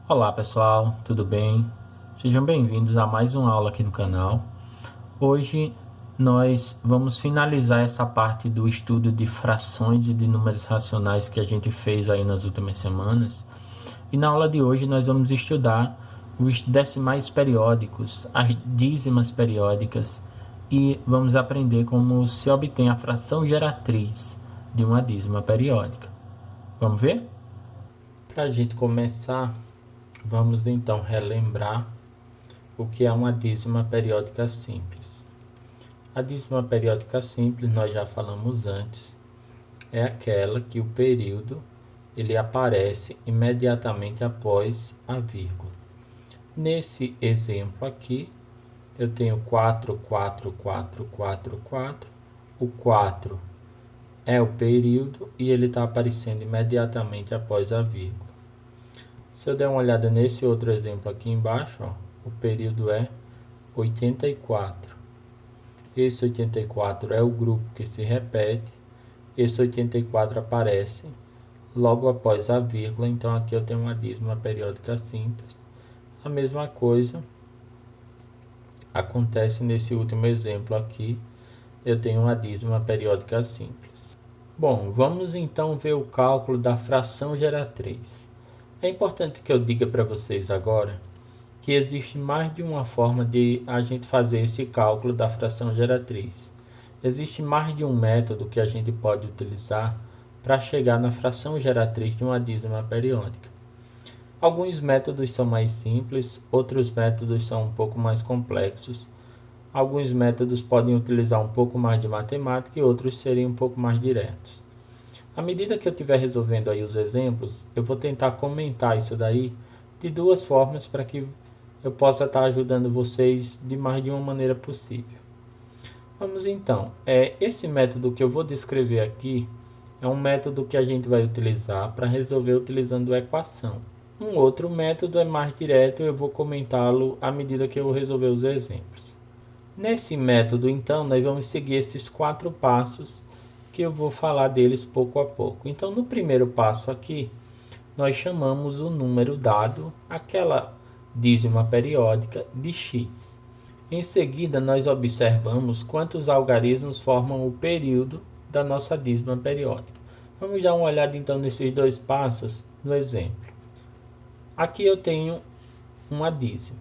Olá pessoal, tudo bem? Sejam bem-vindos a mais uma aula aqui no canal. Hoje nós vamos finalizar essa parte do estudo de frações e de números racionais que a gente fez aí nas últimas semanas. E na aula de hoje nós vamos estudar os decimais periódicos, as dízimas periódicas e vamos aprender como se obtém a fração geratriz de uma dízima periódica. Vamos ver? Para a gente começar, vamos então relembrar o que é uma dízima periódica simples. A dízima periódica simples, nós já falamos antes, é aquela que o período ele aparece imediatamente após a vírgula. Nesse exemplo aqui, eu tenho 4, 4, 4, 4, 4. O 4 é o período e ele está aparecendo imediatamente após a vírgula. Se eu der uma olhada nesse outro exemplo aqui embaixo, ó, o período é 84. Esse 84 é o grupo que se repete. Esse 84 aparece logo após a vírgula, então aqui eu tenho uma dízima periódica simples. A mesma coisa acontece nesse último exemplo aqui, eu tenho uma dízima periódica simples. Bom, vamos então ver o cálculo da fração geratriz. É importante que eu diga para vocês agora que existe mais de uma forma de a gente fazer esse cálculo da fração geratriz. Existe mais de um método que a gente pode utilizar para chegar na fração geratriz de uma dízima periódica. Alguns métodos são mais simples, outros métodos são um pouco mais complexos. Alguns métodos podem utilizar um pouco mais de matemática e outros seriam um pouco mais diretos. À medida que eu estiver resolvendo aí os exemplos, eu vou tentar comentar isso daí de duas formas para que eu possa estar ajudando vocês de mais de uma maneira possível. Vamos então, esse método que eu vou descrever aqui é um método que a gente vai utilizar para resolver utilizando a equação. Um outro método é mais direto, eu vou comentá-lo à medida que eu resolver os exemplos. Nesse método, então, nós vamos seguir esses 4 passos que eu vou falar deles pouco a pouco. Então, no primeiro passo aqui, nós chamamos o número dado, aquela dízima periódica, de x. Em seguida, nós observamos quantos algarismos formam o período da nossa dízima periódica. Vamos dar uma olhada então nesses dois passos no exemplo. Aqui eu tenho uma dízima.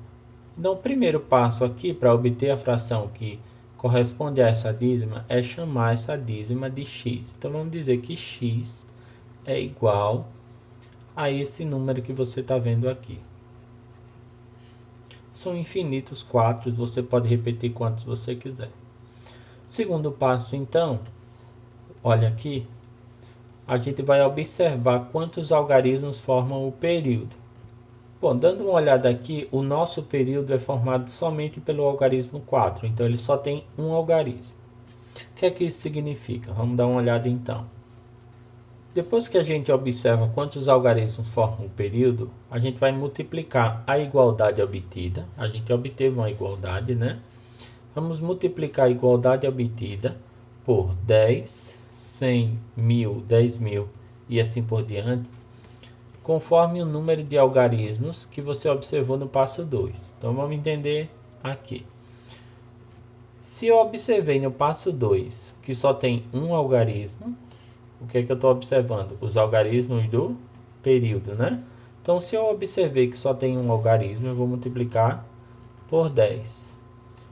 Então, o primeiro passo aqui para obter a fração que corresponde a essa dízima é chamar essa dízima de x. Então, vamos dizer que x é igual a esse número que você está vendo aqui. São infinitos 4, você pode repetir quantos você quiser. Segundo passo, então, olha aqui, a gente vai observar quantos algarismos formam o período. Bom, dando uma olhada aqui, o nosso período é formado somente pelo algarismo 4, então ele só tem um algarismo. O que é que isso significa? Vamos dar uma olhada então. Depois que a gente observa quantos algarismos formam o período, a gente vai multiplicar a igualdade obtida. A gente obteve uma igualdade, né? Vamos multiplicar a igualdade obtida por 10, 100, 1000, 10.000 e assim por diante, conforme o número de algarismos que você observou no passo 2. Então, vamos entender aqui. Se eu observei no passo 2 que só tem um algarismo, o que é que eu estou observando? Os algarismos do período, né? Então, se eu observei que só tem um algarismo, eu vou multiplicar por 10.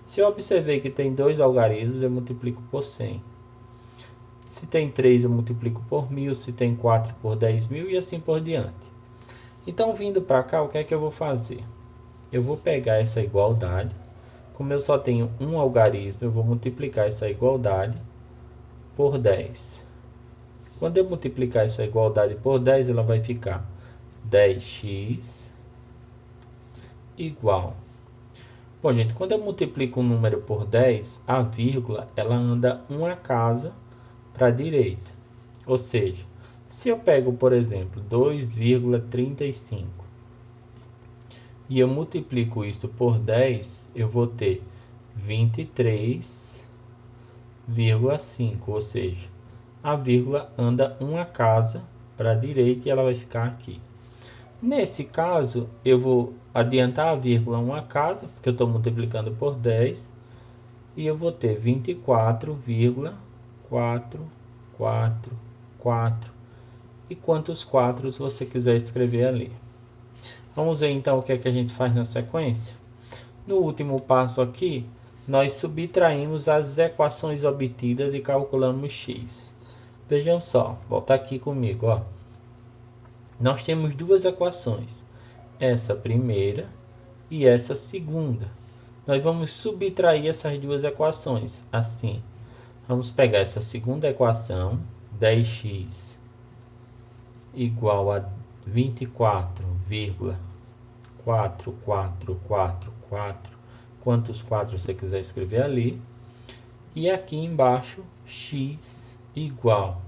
Se eu observei que tem dois algarismos, eu multiplico por 100. Se tem 3, eu multiplico por 1000. Se tem 4, por 10.000 e assim por diante. Então, vindo para cá, o que é que eu vou fazer? Eu vou pegar essa igualdade. Como eu só tenho um algarismo, eu vou multiplicar essa igualdade por 10. Quando eu multiplicar essa igualdade por 10, ela vai ficar 10x igual. Bom, gente, quando eu multiplico um número por 10, a vírgula ela anda uma casa para a direita. Ou seja, se eu pego, por exemplo, 2,35 e eu multiplico isso por 10, eu vou ter 23,5, ou seja, a vírgula anda uma casa para a direita e ela vai ficar aqui. Nesse caso, eu vou adiantar a vírgula uma casa, porque eu estou multiplicando por 10, e eu vou ter 24,444, e quantos quatros você quiser escrever ali. Vamos ver então o que é que a gente faz na sequência. No último passo aqui, nós subtraímos as equações obtidas e calculamos x. Vejam só, volta aqui comigo, ó. Nós temos duas equações, essa primeira e essa segunda. Nós vamos subtrair essas duas equações, assim. Vamos pegar essa segunda equação, 10x igual a 24,4444, quantos quadros você quiser escrever ali. E aqui embaixo, x igual,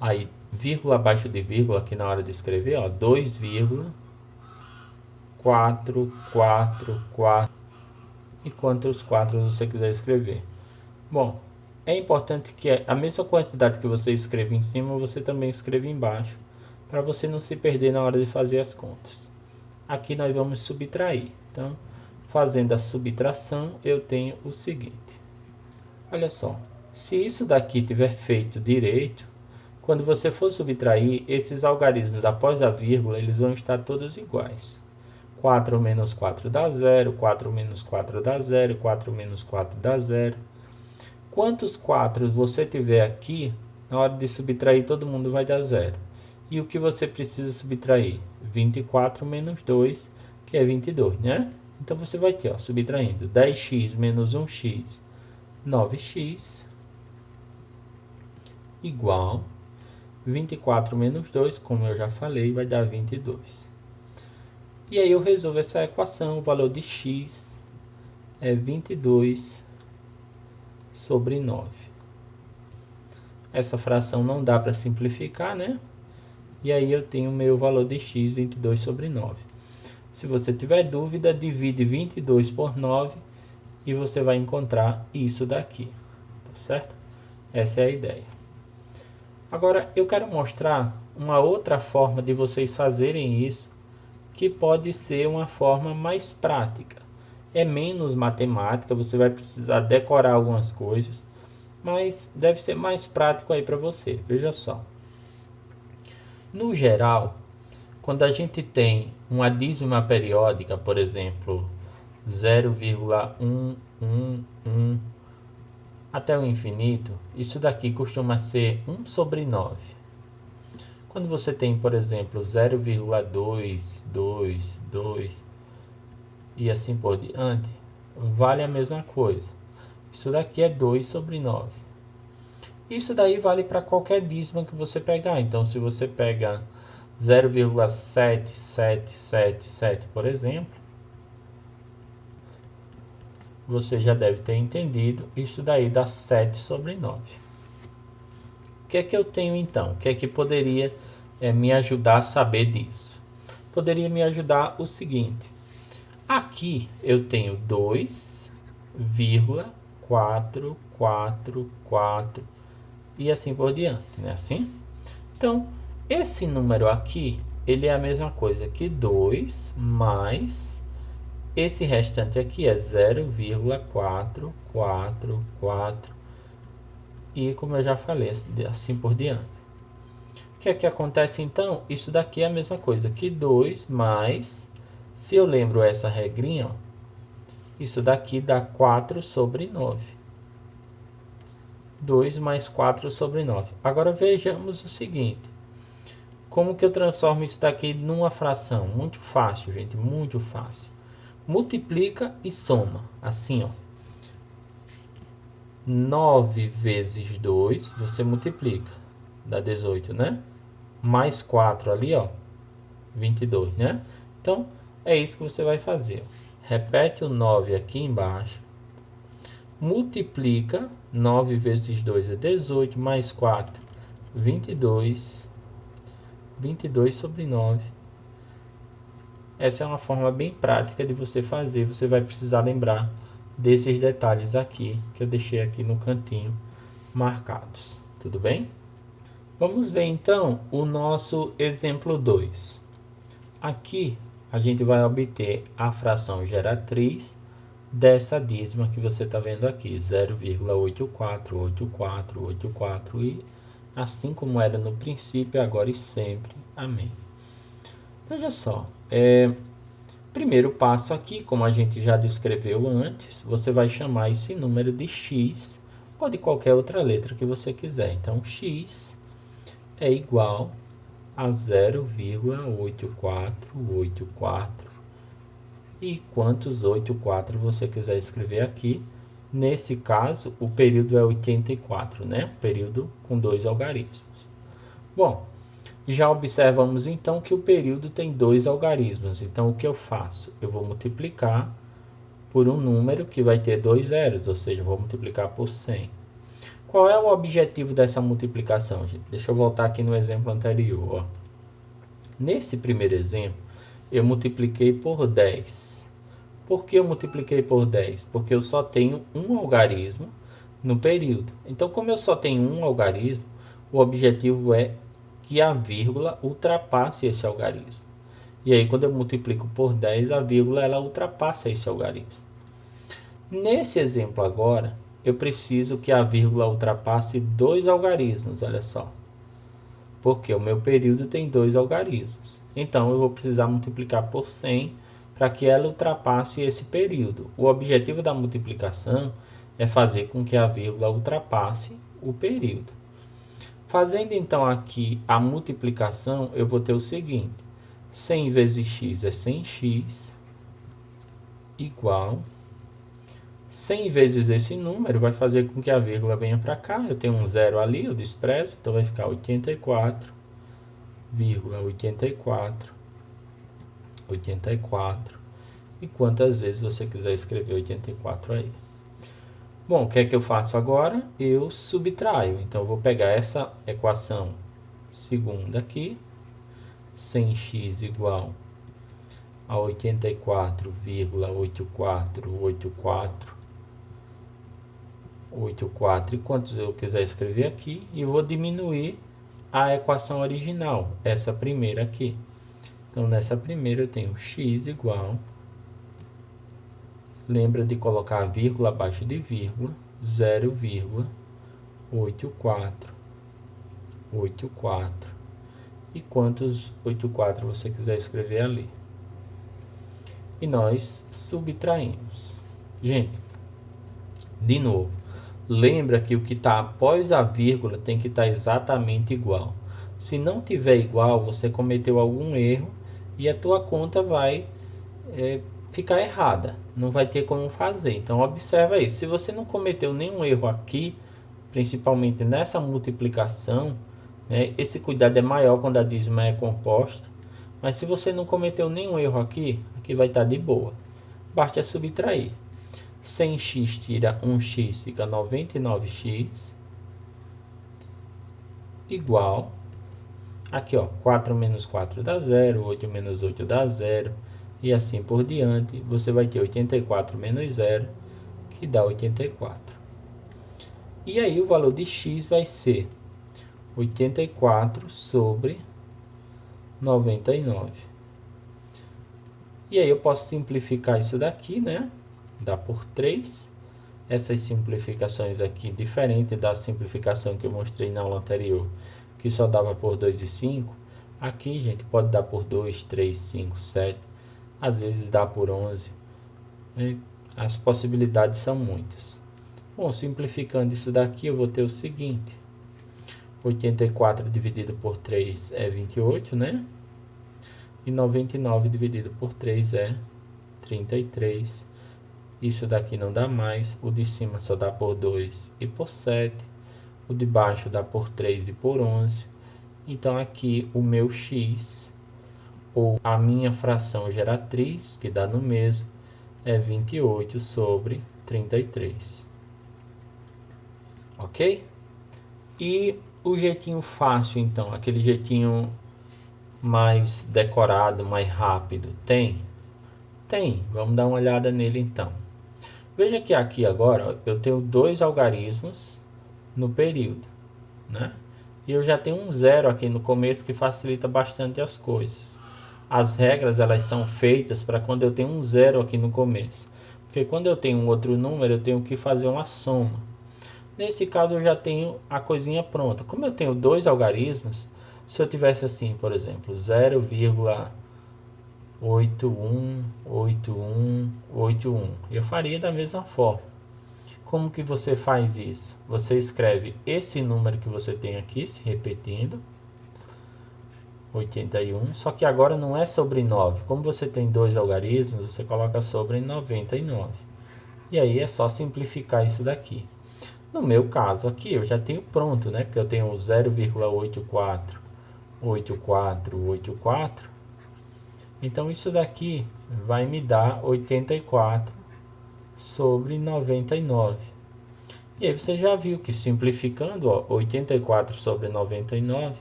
aí vírgula abaixo de vírgula aqui na hora de escrever, ó, 2,444, e quantos quadros você quiser escrever. Bom, é importante que a mesma quantidade que você escreve em cima, você também escreva embaixo, para você não se perder na hora de fazer as contas. Aqui nós vamos subtrair. Então, fazendo a subtração, eu tenho o seguinte. Olha só, se isso daqui tiver feito direito, quando você for subtrair, esses algarismos após a vírgula, eles vão estar todos iguais. 4 menos 4 dá 0, 4 menos 4 dá 0, 4 menos 4 dá 0. Quantos 4 você tiver aqui, na hora de subtrair, todo mundo vai dar 0. E o que você precisa subtrair? 24 menos 2, que é 22, né? Então, você vai ter, ó, subtraindo 10x menos 1x, 9x, igual 24 menos 2, como eu já falei, vai dar 22. E aí eu resolvo essa equação, o valor de x é 22 sobre 9. Essa fração não dá para simplificar, né? E aí eu tenho o meu valor de x, 22 sobre 9. Se você tiver dúvida, divide 22 por 9 e você vai encontrar isso daqui, tá certo? Essa é a ideia. Agora, eu quero mostrar uma outra forma de vocês fazerem isso, que pode ser uma forma mais prática. É menos matemática, você vai precisar decorar algumas coisas, mas deve ser mais prático aí para você. Veja só. No geral, quando a gente tem uma dízima periódica, por exemplo, 0,111 até o infinito, isso daqui costuma ser 1 sobre 9. Quando você tem, por exemplo, 0,222 e assim por diante, vale a mesma coisa. Isso daqui é 2 sobre 9. Isso daí vale para qualquer dízima que você pegar. Então, se você pega 0,7777, por exemplo, você já deve ter entendido. Isso daí dá 7 sobre 9. O que é que eu tenho então? O que é que poderia me ajudar a saber disso? Poderia me ajudar o seguinte. Aqui eu tenho 2,444 e assim por diante, né? Assim? Então, esse número aqui, ele é a mesma coisa que 2 mais esse restante aqui é 0,444 e, como eu já falei, assim por diante. O que é que acontece então? Isso daqui é a mesma coisa que 2 mais, se eu lembro essa regrinha, ó, isso daqui dá 4 sobre 9. 2 mais 4 sobre 9. Agora vejamos o seguinte. Como que eu transformo isso daqui numa fração? Muito fácil, gente, muito fácil. Multiplica e soma, assim, ó. 9 vezes 2, você multiplica, dá 18, né? Mais 4 ali, ó, 22, né? Então, é isso que você vai fazer. Repete o 9 aqui embaixo. Multiplica, 9 vezes 2 é 18, mais 4, 22. 22 sobre 9. Essa é uma forma bem prática de você fazer. Você vai precisar lembrar desses detalhes aqui, que eu deixei aqui no cantinho marcados. Tudo bem? Vamos ver então o nosso exemplo 2. aqui a gente vai obter a fração geratriz dessa dízima que você está vendo aqui, 0,848484 e assim como era no princípio, agora e sempre. Amém. Veja só, primeiro passo aqui, como a gente já descreveu antes, você vai chamar esse número de x ou de qualquer outra letra que você quiser. Então, x é igual a 0,8484 e quantos 84 você quiser escrever aqui. Nesse caso, o período é 84, né? Período com 2 algarismos. Bom, já observamos então que o período tem 2 algarismos. Então, o que eu faço? Eu vou multiplicar por um número que vai ter 2 zeros, ou seja, eu vou multiplicar por 100. Qual é o objetivo dessa multiplicação, gente? Deixa eu voltar aqui no exemplo anterior. Ó. Nesse primeiro exemplo, eu multipliquei por 10. Por que eu multipliquei por 10? Porque eu só tenho um algarismo no período. Então, como eu só tenho um algarismo, o objetivo é que a vírgula ultrapasse esse algarismo. E aí, quando eu multiplico por 10, a vírgula ela ultrapassa esse algarismo. Nesse exemplo agora, eu preciso que a vírgula ultrapasse 2 algarismos, olha só. Porque o meu período tem 2 algarismos. Então, eu vou precisar multiplicar por 100 para que ela ultrapasse esse período. O objetivo da multiplicação é fazer com que a vírgula ultrapasse o período. Fazendo então aqui a multiplicação, eu vou ter o seguinte. 100 vezes x é 100x igual 100 vezes esse número vai fazer com que a vírgula venha para cá. Eu tenho um zero ali, eu desprezo, então vai ficar 84,84. E quantas vezes você quiser escrever 84 aí. Bom, o que é que eu faço agora? Eu subtraio. Então, eu vou pegar essa equação segunda aqui. 100x igual a 84,8484 e quantos eu quiser escrever aqui, e vou diminuir a equação original, essa primeira aqui. Então, nessa primeira eu tenho x igual, lembra de colocar vírgula abaixo de vírgula, 0,8484 e quantos 84 você quiser escrever ali. E nós subtraímos. Gente, de novo, lembra que o que está após a vírgula tem que estar exatamente igual. Se não tiver igual, você cometeu algum erro e a tua conta vai ficar errada. Não vai ter como fazer. Então, observa isso. Se você não cometeu nenhum erro aqui, principalmente nessa multiplicação, né, esse cuidado é maior quando a dízima é composta. Mas se você não cometeu nenhum erro aqui, aqui vai estar de boa. Basta subtrair. 100x tira 1x, fica 99x, igual, aqui ó, 4 menos 4 dá 0, 8 menos 8 dá 0, e assim por diante, você vai ter 84 menos 0, que dá 84. E aí o valor de x vai ser 84 sobre 99. E aí eu posso simplificar isso daqui, né? Dá por 3. Essas simplificações aqui, diferente da simplificação que eu mostrei na aula anterior, que só dava por 2 e 5, aqui, gente, pode dar por 2, 3, 5, 7, às vezes dá por 11. As possibilidades são muitas. Bom, simplificando isso daqui, eu vou ter o seguinte. 84 dividido por 3 é 28, né? E 99 dividido por 3 é 33. Isso daqui não dá mais, o de cima só dá por 2 e por 7, o de baixo dá por 3 e por 11. Então, aqui o meu x, ou a minha fração geratriz, que dá no mesmo, é 28 sobre 33. Ok? E o jeitinho fácil, então, aquele jeitinho mais decorado, mais rápido, tem? Tem, vamos dar uma olhada nele então. Veja que aqui agora eu tenho 2 algarismos no período, né? E eu já tenho um zero aqui no começo que facilita bastante as coisas. as regras elas são feitas para quando eu tenho um zero aqui no começo. Porque quando eu tenho um outro número, eu tenho que fazer uma soma. Nesse caso, eu já tenho a coisinha pronta. Como eu tenho dois algarismos, se eu tivesse assim, por exemplo, 0,818181, eu faria da mesma forma. Como que você faz isso? Você escreve esse número que você tem aqui, se repetindo, 81, só que agora não é sobre 9. Como você tem dois algarismos, você coloca sobre 99. E aí é só simplificar isso daqui. No meu caso aqui, eu já tenho pronto, né? Porque eu tenho 0,848484. Então isso daqui vai me dar 84 sobre 99. E aí você já viu que simplificando, ó, 84 sobre 99,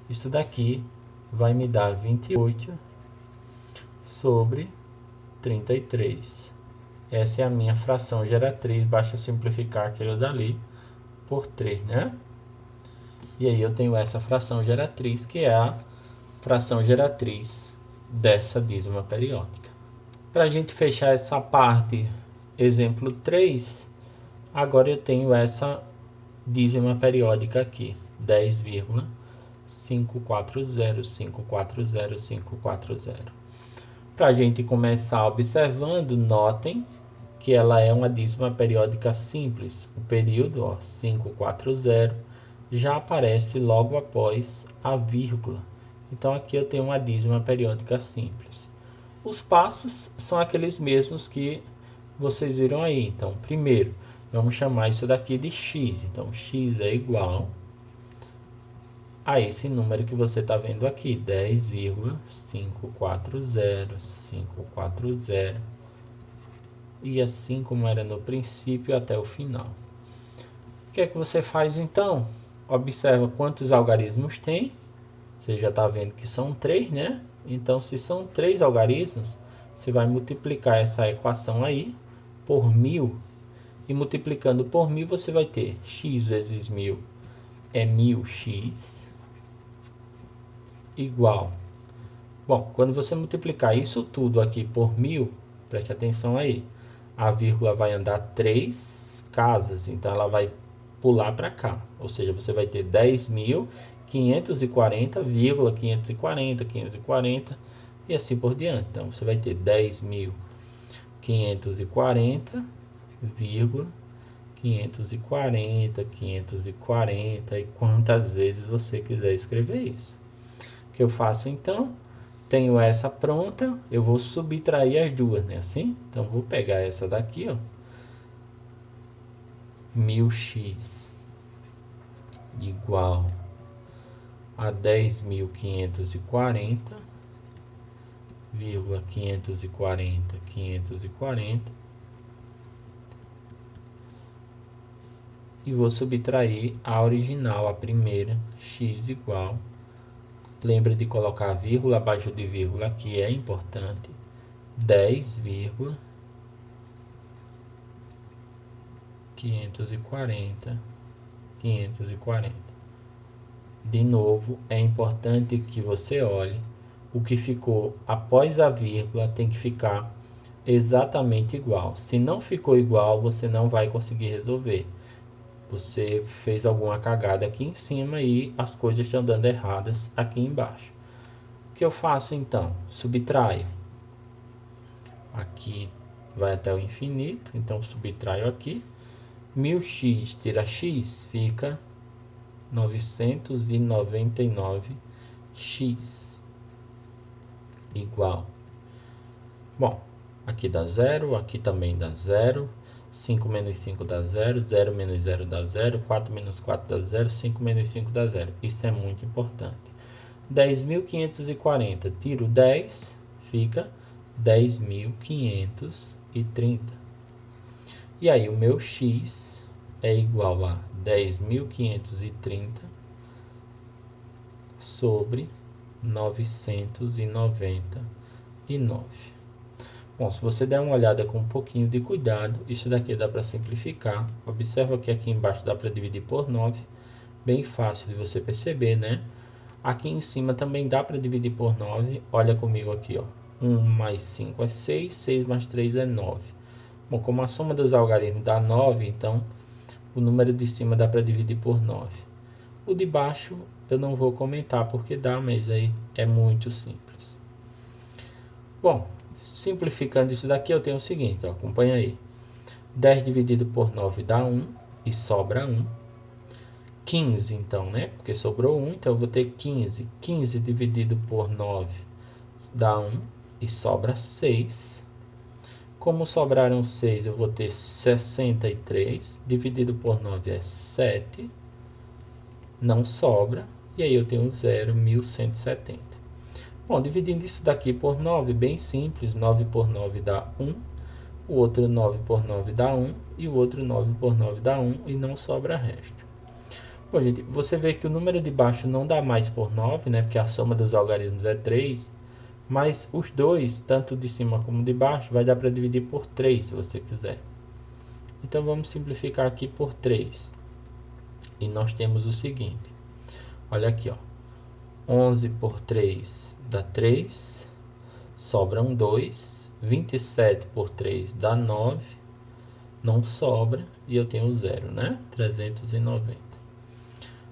isso daqui vai me dar 28 sobre 33. Essa é a minha fração geratriz, basta simplificar aquilo dali por 3, né? E aí eu tenho essa fração geratriz, que é a fração geratriz dessa dízima periódica. Para a gente fechar essa parte, exemplo 3, agora eu tenho essa dízima periódica aqui, 10,540540. Para a gente começar observando, notem que ela é uma dízima periódica simples. O período, ó, 540, já aparece logo após a vírgula. Então aqui eu tenho uma dízima periódica simples. Os passos são aqueles mesmos que vocês viram aí. Então, primeiro, vamos chamar isso daqui de x. Então, x é igual a esse número que você está vendo aqui, 10,540540, e assim como era no princípio até o final. O que é que você faz então? Observa quantos algarismos tem. Você já está vendo que são 3, né? Então, se são 3 algarismos, você vai multiplicar essa equação aí por 1000. E multiplicando por 1000, você vai ter x vezes 1000 é 1000x igual. Bom, quando você multiplicar isso tudo aqui por 1000, preste atenção aí, a vírgula vai andar 3 casas, então ela vai pular para cá, ou seja, você vai ter 10.540,540, e assim por diante. Então você vai ter 10.540,540 e quantas vezes você quiser escrever isso. O que eu faço então? Tenho essa pronta, eu vou subtrair as duas, né? Assim? Então vou pegar essa daqui, ó, 1000x igual a 10.540,540 e vou subtrair a original, a primeira, x igual, lembra de colocar vírgula abaixo de vírgula, que é importante, 10,540. De novo, é importante que você olhe o que ficou após a vírgula, tem que ficar exatamente igual. Se não ficou igual, você não vai conseguir resolver. Você fez alguma cagada aqui em cima e as coisas estão dando erradas aqui embaixo. O que eu faço então? Subtraio. Aqui vai até o infinito, então subtraio aqui. 1000x tira x, fica 999x igual. Bom, aqui dá zero, aqui também dá zero. 5 menos 5 dá 0, 0 menos 0 dá 0, 4 menos 4 dá 0, 5 menos 5 dá 0. Isso é muito importante. 10.540, tiro 10, fica 10.530. E aí o meu x é igual a 10.530 sobre 999. Bom, se você der uma olhada com um pouquinho de cuidado, isso daqui dá para simplificar. Observa que aqui embaixo dá para dividir por 9. Bem fácil de você perceber, né? Aqui em cima também dá para dividir por 9. Olha comigo aqui, ó. 1 mais 5 é 6, 6 mais 3 é 9. Bom, como a soma dos algarismos dá 9, então o número de cima dá para dividir por 9. O de baixo eu não vou comentar porque dá, mas aí é muito simples. Bom, simplificando isso daqui, eu tenho o seguinte, ó, acompanha aí. 10 dividido por 9 dá 1 e sobra 1. 15 então, né? Porque sobrou 1, então eu vou ter 15. 15 dividido por 9 dá 1 e sobra 6. Como sobraram 6, eu vou ter 63. Dividido por 9 é 7. Não sobra. E aí eu tenho 0, 1170. Bom, dividindo isso daqui por 9, bem simples. 9 por 9 dá 1. O outro 9 por 9 dá 1. E o outro 9 por 9 dá 1. E não sobra resto. Bom, gente, você vê que o número de baixo não dá mais por 9, né? Porque a soma dos algarismos é 3. Mas os dois, tanto de cima como de baixo, vai dar para dividir por 3, se você quiser. Então, vamos simplificar aqui por 3. E nós temos o seguinte. Olha aqui, ó. 11 por 3 dá 3. Sobram 2. 27 por 3 dá 9. Não sobra. E eu tenho 0, né? 390.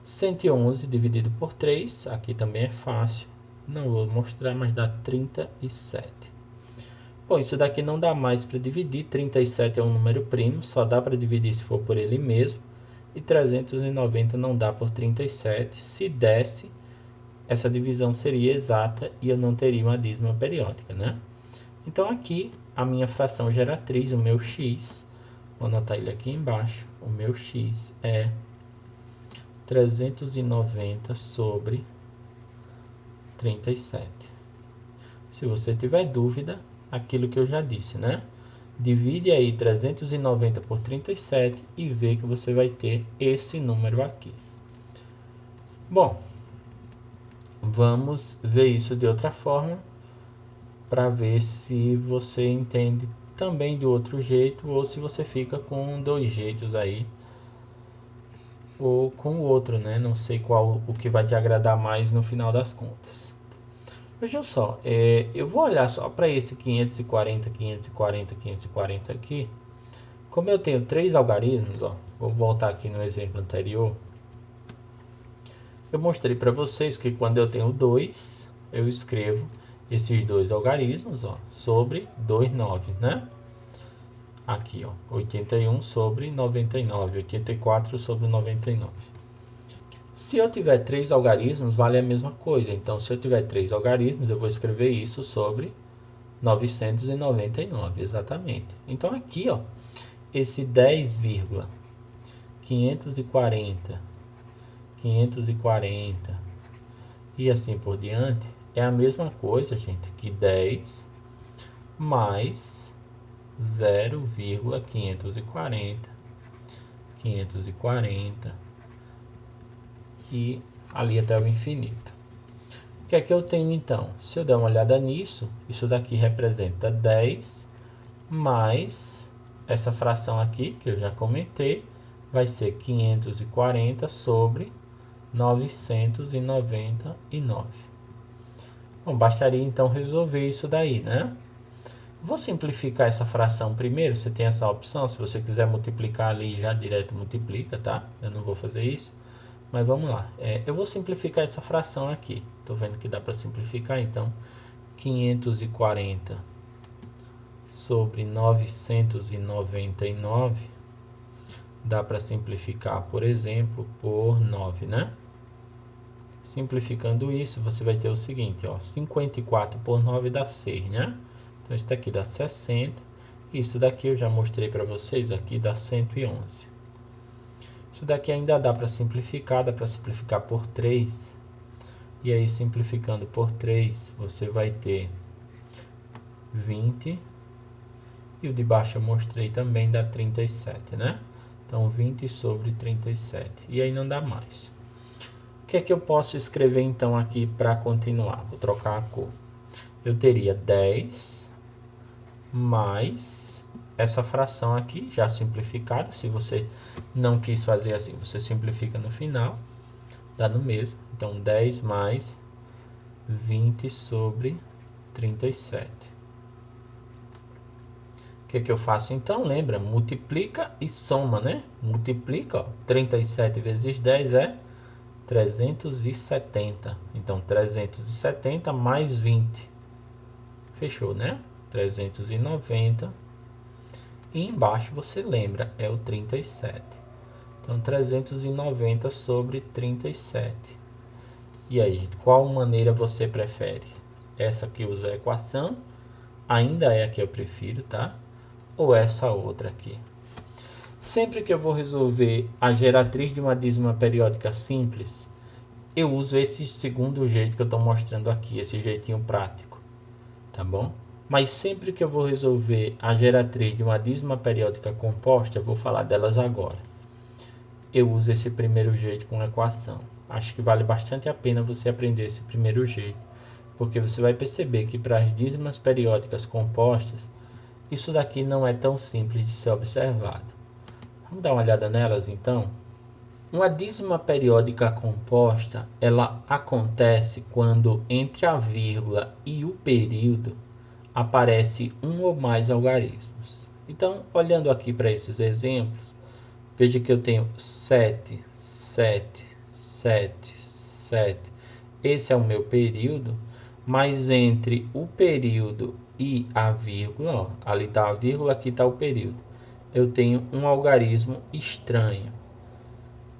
111 dividido por 3. Aqui também é fácil. Não vou mostrar, mas dá 37. Bom, isso daqui não dá mais para dividir. 37 é um número primo. Só dá para dividir se for por ele mesmo. E 390 não dá por 37. Se desse, essa divisão seria exata e eu não teria uma dízima periódica, né? Então aqui a minha fração geratriz, o meu x, vou anotar ele aqui embaixo, o meu x é 390 sobre 37. Se você tiver dúvida, aquilo que eu já disse, né? Divide aí 390 por 37 e vê que você vai ter esse número aqui. Bom, vamos ver isso de outra forma para ver se você entende também do outro jeito ou se você fica com dois jeitos aí ou com o outro, né? Não sei qual o que vai te agradar mais no final das contas. Veja só, eu vou olhar só para esse 540, 540, 540 aqui. Como eu tenho 3 algarismos, ó, vou voltar aqui no exemplo anterior. Eu mostrei para vocês que quando eu tenho 2, eu escrevo esses 2 algarismos, ó, sobre 2 9, né? Aqui, ó, 81 sobre 99, 84 sobre 99. Se eu tiver 3 algarismos, vale a mesma coisa. Então, se eu tiver 3 algarismos, eu vou escrever isso sobre 999, exatamente. Então, aqui, ó, esse 10,540, 540 e assim por diante, é a mesma coisa, gente, que 10 mais 0,540, 540 e ali até o infinito. O que é que eu tenho então? Se eu der uma olhada nisso, isso daqui representa 10 mais essa fração aqui, que eu já comentei, vai ser 540 sobre 999. Bom, bastaria então resolver isso daí, né? Vou simplificar essa fração primeiro, você tem essa opção, se você quiser multiplicar ali já direto multiplica, tá? Eu não vou fazer isso, mas vamos lá. Eu vou simplificar essa fração aqui, tô vendo que dá para simplificar, então 540 sobre 999 dá para simplificar, por exemplo, por 9, né? Simplificando isso, você vai ter o seguinte, ó, 54 por 9 dá 6, né? Então, isso daqui dá 60. Isso daqui eu já mostrei para vocês, aqui dá 111. Isso daqui ainda dá para simplificar, por 3. E aí, simplificando por 3, você vai ter 20. E o de baixo eu mostrei também, dá 37, né? Então, 20 sobre 37. E aí não dá mais. O que é que eu posso escrever então aqui para continuar? Vou trocar a cor. Eu teria 10 mais essa fração aqui, já simplificada. Se você não quis fazer assim, você simplifica no final. dá no mesmo. Então, 10 mais 20 sobre 37. O que eu faço então? Lembra, multiplica e soma, né? Multiplica, ó, 37 vezes 10 é 370. Então, 370 mais 20. Fechou, né? 390. E embaixo você lembra, é o 37. Então, 390 sobre 37. E aí, gente, qual maneira você prefere? Essa que usa a equação, ainda é a que eu prefiro, tá? Ou essa outra aqui? Sempre que eu vou resolver a geratriz de uma dízima periódica simples, eu uso esse segundo jeito que eu estou mostrando aqui, esse jeitinho prático, tá bom? Mas sempre que eu vou resolver a geratriz de uma dízima periódica composta, eu vou falar delas agora. Eu uso esse primeiro jeito com equação. Acho que vale bastante a pena você aprender esse primeiro jeito, porque você vai perceber que para as dízimas periódicas compostas, isso daqui não é tão simples de ser observado. Vamos dar uma olhada nelas então? Uma dízima periódica composta, ela acontece quando entre a vírgula e o período aparece um ou mais algarismos. Então, olhando aqui para esses exemplos, veja que eu tenho 7, 7, 7, 7. Esse é o meu período, mas entre o período e a vírgula, ó, ali está a vírgula, aqui está o período, eu tenho um algarismo estranho.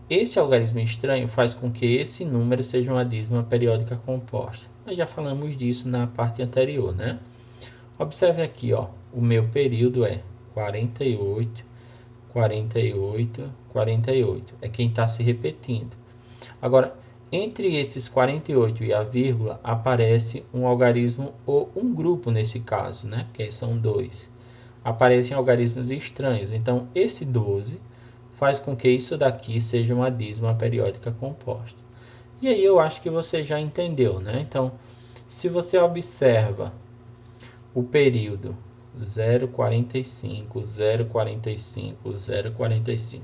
Esse algarismo estranho faz com que esse número seja uma dízima periódica composta. Nós já falamos disso na parte anterior, né? Observe aqui, ó, o meu período é 48, 48, 48. É quem está se repetindo. Agora, entre esses 48 e a vírgula, aparece um algarismo ou um grupo nesse caso, né? Porque são dois. Aparecem algarismos estranhos. Então, esse 12 faz com que isso daqui seja uma dízima periódica composta. E aí eu acho que você já entendeu, né? Então, se você observa o período 0,45, 0,45, 0,45,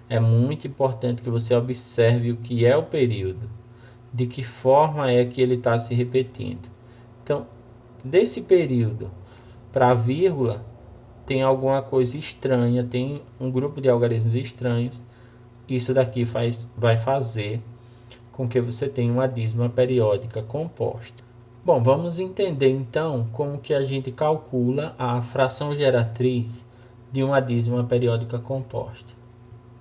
é muito importante que você observe o que é o período, de que forma é que ele está se repetindo. Então, desse período para a vírgula, tem alguma coisa estranha, tem um grupo de algarismos estranhos. Isso daqui vai fazer com que você tenha uma dízima periódica composta. Bom, vamos entender então como que a gente calcula a fração geratriz de uma dízima periódica composta.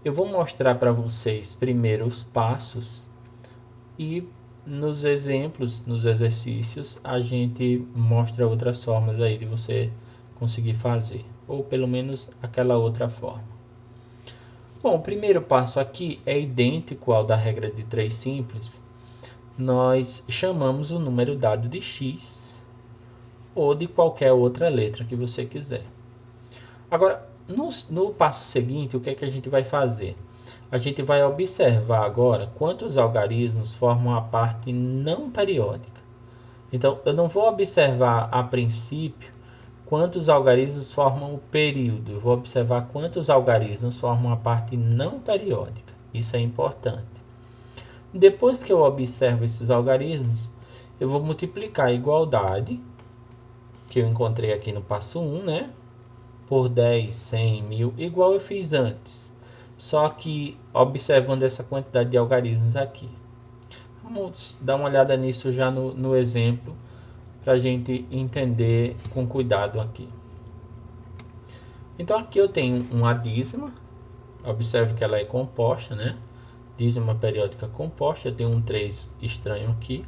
Eu vou mostrar para vocês primeiro os passos e nos exemplos, nos exercícios, a gente mostra outras formas aí de você conseguir fazer, ou pelo menos aquela outra forma. Bom, o primeiro passo aqui é idêntico ao da regra de 3 simples. Nós chamamos o número dado de x ou de qualquer outra letra que você quiser. Agora, no passo seguinte, o que é que a gente vai fazer? A gente vai observar agora quantos algarismos formam a parte não periódica. Então, eu não vou observar a princípio quantos algarismos formam o período. Eu vou observar quantos algarismos formam a parte não periódica. Isso é importante. Depois que eu observo esses algarismos, eu vou multiplicar a igualdade, que eu encontrei aqui no passo 1, né? Por 10, 100, 1000, igual eu fiz antes. Só que observando essa quantidade de algarismos aqui. Vamos dar uma olhada nisso já no exemplo, para a gente entender com cuidado aqui. Então aqui eu tenho uma dízima, observe que ela é composta, né? Dízima periódica composta, eu tenho um 3 estranho aqui.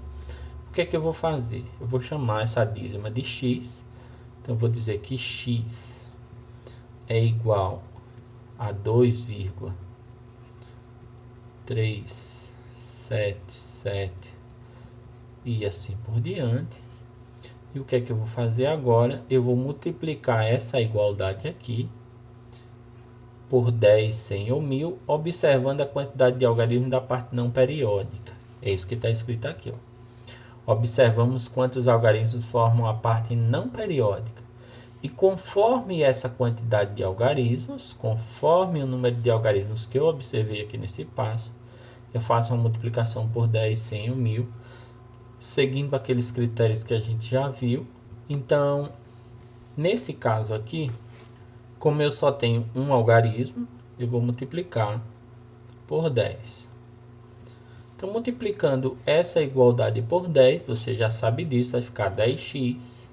O que é que eu vou fazer? Eu vou chamar essa dízima de x, então eu vou dizer que x é igual a 2,377 e assim por diante. E o que é que eu vou fazer agora? Eu vou multiplicar essa igualdade aqui por 10, 100 ou 1000, observando a quantidade de algarismos da parte não periódica. É isso que está escrito aqui, ó. Observamos quantos algarismos formam a parte não periódica. E conforme essa quantidade de algarismos, conforme o número de algarismos que eu observei aqui nesse passo, eu faço uma multiplicação por 10, 100 ou 1000, seguindo aqueles critérios que a gente já viu. Então, nesse caso aqui, como eu só tenho um algarismo, eu vou multiplicar por 10. Então, multiplicando essa igualdade por 10, você já sabe disso, vai ficar 10x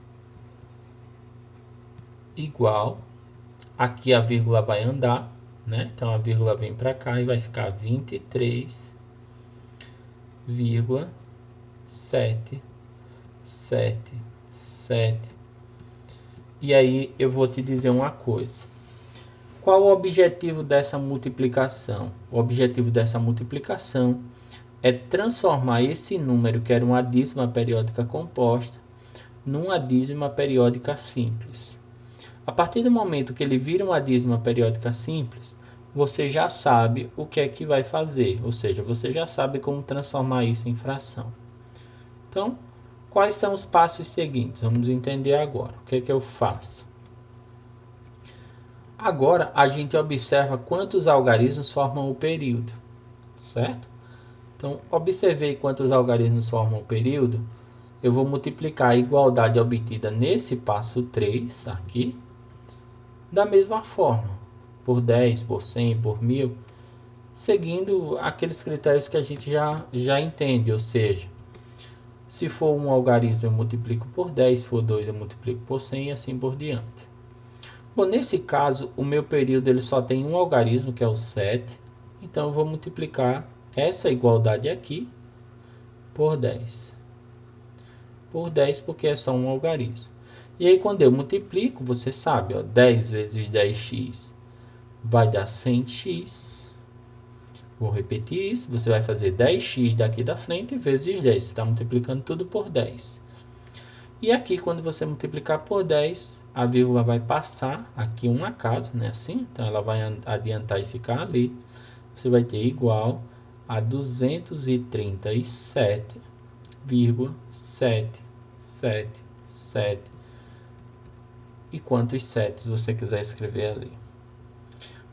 igual, aqui a vírgula vai andar, né? Então, a vírgula vem para cá e vai ficar 23,777. E aí, eu vou te dizer uma coisa. Qual o objetivo dessa multiplicação? O objetivo dessa multiplicação é transformar esse número, que era uma dízima periódica composta, numa dízima periódica simples. A partir do momento que ele vira uma dízima periódica simples, você já sabe o que é que vai fazer, ou seja, você já sabe como transformar isso em fração. Então, quais são os passos seguintes? Vamos entender agora. O que é que eu faço? Agora, a gente observa quantos algarismos formam o período, certo? Então, observei quantos algarismos formam o período. Eu vou multiplicar a igualdade obtida nesse passo 3 aqui, da mesma forma, por 10, por 100, por 1000, seguindo aqueles critérios que a gente já entende, ou seja, se for um algarismo eu multiplico por 10, se for 2 eu multiplico por 100 e assim por diante. Bom, nesse caso, o meu período ele só tem um algarismo, que é o 7, então eu vou multiplicar essa igualdade aqui por 10. Por 10 porque é só um algarismo. E aí quando eu multiplico, você sabe, ó, 10 vezes 10x vai dar 100x. Vou repetir isso, você vai fazer 10x daqui da frente vezes 10. Você está multiplicando tudo por 10. E aqui quando você multiplicar por 10, a vírgula vai passar aqui uma casa, né? Assim, então ela vai adiantar e ficar ali. Você vai ter igual a 237,777. E quantos setes você quiser escrever ali.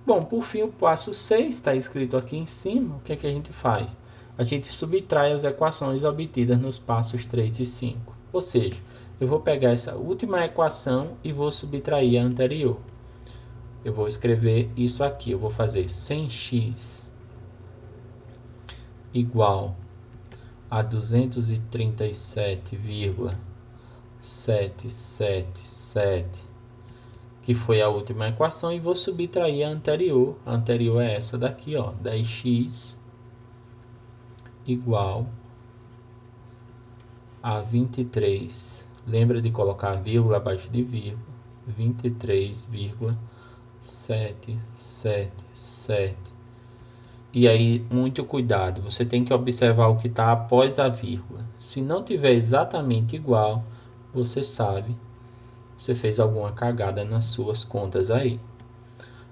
Bom, por fim, o passo 6 está escrito aqui em cima. O que é que a gente faz? A gente subtrai as equações obtidas nos passos 3 e 5. Ou seja, eu vou pegar essa última equação e vou subtrair a anterior. Eu vou escrever isso aqui. Eu vou fazer 100x igual a 237,777, que foi a última equação, e vou subtrair a anterior. A anterior é essa daqui, ó, 10x igual a 23. Lembra de colocar vírgula abaixo de vírgula. 23,777. E aí, muito cuidado. Você tem que observar o que está após a vírgula. Se não tiver exatamente igual, você sabe, você fez alguma cagada nas suas contas aí.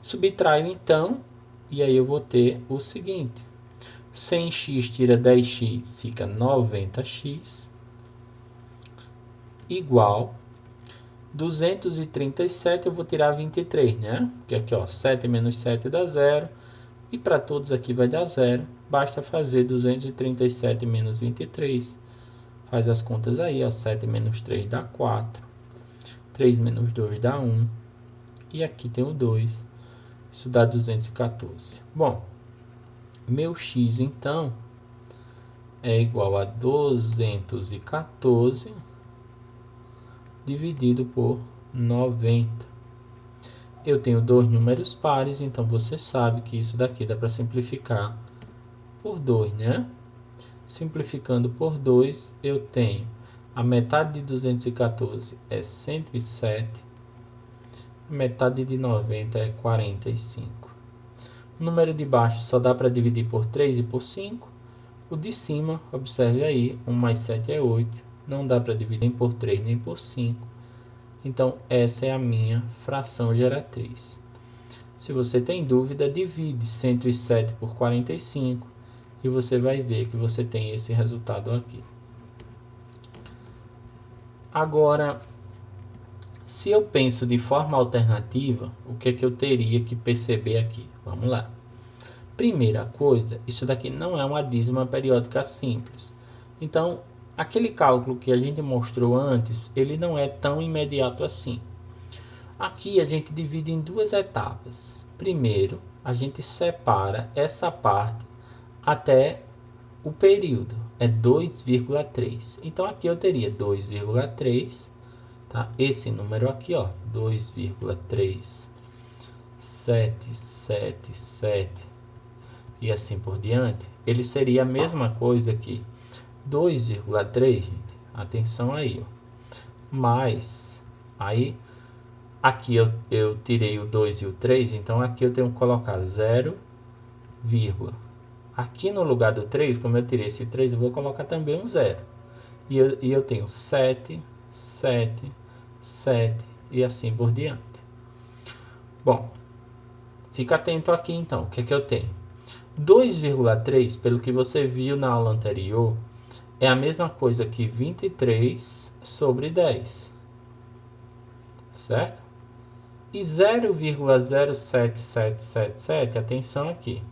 Subtraio então, e aí eu vou ter o seguinte. 100x tira 10x, fica 90x, igual 237, eu vou tirar 23, né? Porque aqui, ó, 7 menos 7 dá 0. E para todos aqui vai dar 0. Basta fazer 237 menos 23. Faz as contas aí, ó. 7 menos 3 dá 4. 3 menos 2 dá 1. E aqui tem o 2. Isso dá 214. Bom, meu x, então, é igual a 214 dividido por 90. Eu tenho dois números pares, então você sabe que isso daqui dá para simplificar por 2, né? Simplificando por 2, eu tenho a metade de 214 é 107, metade de 90 é 45. O número de baixo só dá para dividir por 3 e por 5. O de cima, observe aí, 1 mais 7 é 8. Não dá para dividir nem por 3 nem por 5. Então, essa é a minha fração geratriz. Se você tem dúvida, divide 107 por 45 e você vai ver que você tem esse resultado aqui. Agora, se eu penso de forma alternativa, o que é que eu teria que perceber aqui? Vamos lá. Primeira coisa, isso daqui não é uma dízima periódica simples. Então, aquele cálculo que a gente mostrou antes, ele não é tão imediato assim. Aqui a gente divide em duas etapas. Primeiro, a gente separa essa parte até o período, é 2,3. Então aqui eu teria 2,3, tá? Esse número aqui, ó, 2,3777 e assim por diante, ele seria a mesma coisa que 2,3, gente. Atenção aí, ó. Mas aí aqui eu tirei o 2 e o 3, então aqui eu tenho que colocar 0, aqui no lugar do 3, como eu tirei esse 3, eu vou colocar também um 0. E eu tenho 7, 7, 7 e assim por diante. Bom, fica atento aqui então. O que é que eu tenho? 2,3, pelo que você viu na aula anterior, é a mesma coisa que 23 sobre 10. Certo? E 0,07777, atenção aqui,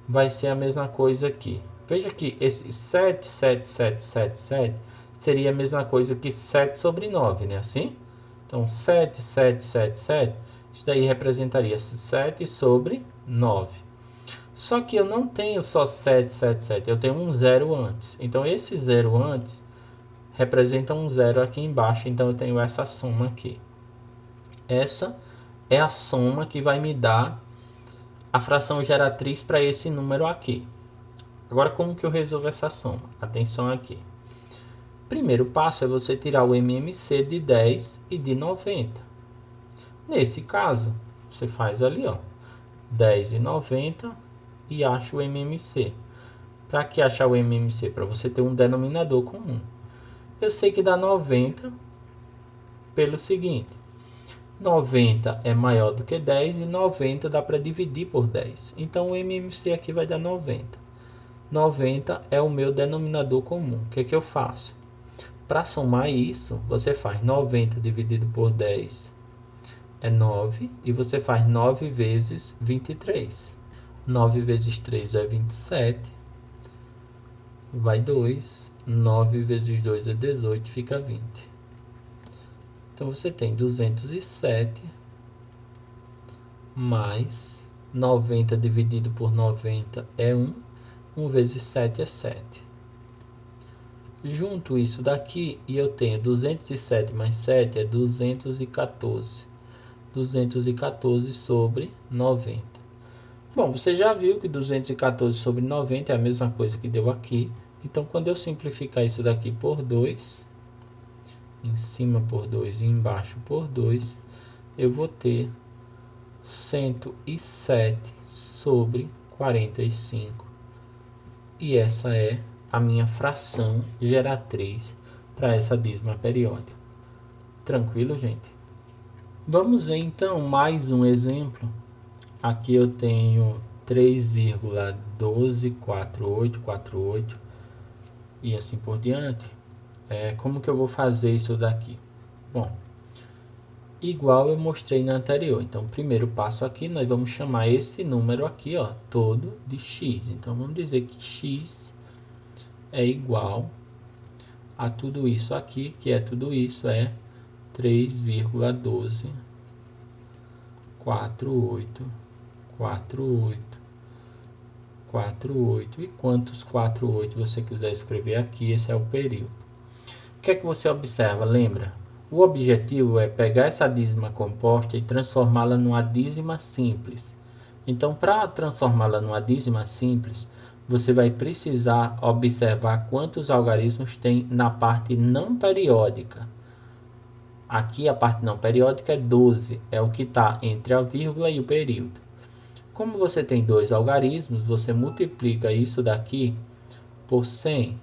vai ser a mesma coisa aqui. Veja que esse 77777 seria a mesma coisa que 7 sobre 9, né? Assim? Então, 7777, isso daí representaria 7 sobre 9. Só que eu não tenho só 777, eu tenho um zero antes. Então, esse zero antes representa um zero aqui embaixo, então eu tenho essa soma aqui. Essa é a soma que vai me dar a fração geratriz para esse número aqui. Agora, como que eu resolvo essa soma? Atenção aqui. Primeiro passo é você tirar o MMC de 10 e de 90. Nesse caso, você faz ali, ó, 10 e 90 e acha o MMC. Para que achar o MMC? Para você ter um denominador comum. Eu sei que dá 90 pelo seguinte. 90 é maior do que 10 e 90 dá para dividir por 10. Então, o MMC aqui vai dar 90. 90 é o meu denominador comum. O que é que eu faço? Para somar isso, você faz 90 dividido por 10 é 9. E você faz 9 vezes 23. 9 vezes 3 é 27. Vai 2. 9 vezes 2 é 18, fica 20. Então, você tem 207 mais 90 dividido por 90 é 1. 1 vezes 7 é 7. Junto isso daqui e eu tenho 207 mais 7 é 214. 214 sobre 90. Bom, você já viu que 214 sobre 90 é a mesma coisa que deu aqui. Então, quando eu simplificar isso daqui por 2... em cima por 2 e embaixo por 2, eu vou ter 107 sobre 45. E essa é a minha fração geratriz para essa dízima periódica. Tranquilo, gente? Vamos ver então mais um exemplo. Aqui eu tenho 3,124848 e assim por diante. Como que eu vou fazer isso daqui? Bom, igual eu mostrei na anterior. Então, primeiro passo aqui, nós vamos chamar esse número aqui, ó, todo de x. Então, vamos dizer que x é igual a tudo isso aqui, que é tudo isso, é 3,124848. E quantos 48 você quiser escrever aqui, esse é o período. O que é que você observa? Lembra? O objetivo é pegar essa dízima composta e transformá-la numa dízima simples. Então, para transformá-la numa dízima simples, você vai precisar observar quantos algarismos tem na parte não periódica. Aqui a parte não periódica é 12, é o que está entre a vírgula e o período. Como você tem dois algarismos, você multiplica isso daqui por 100.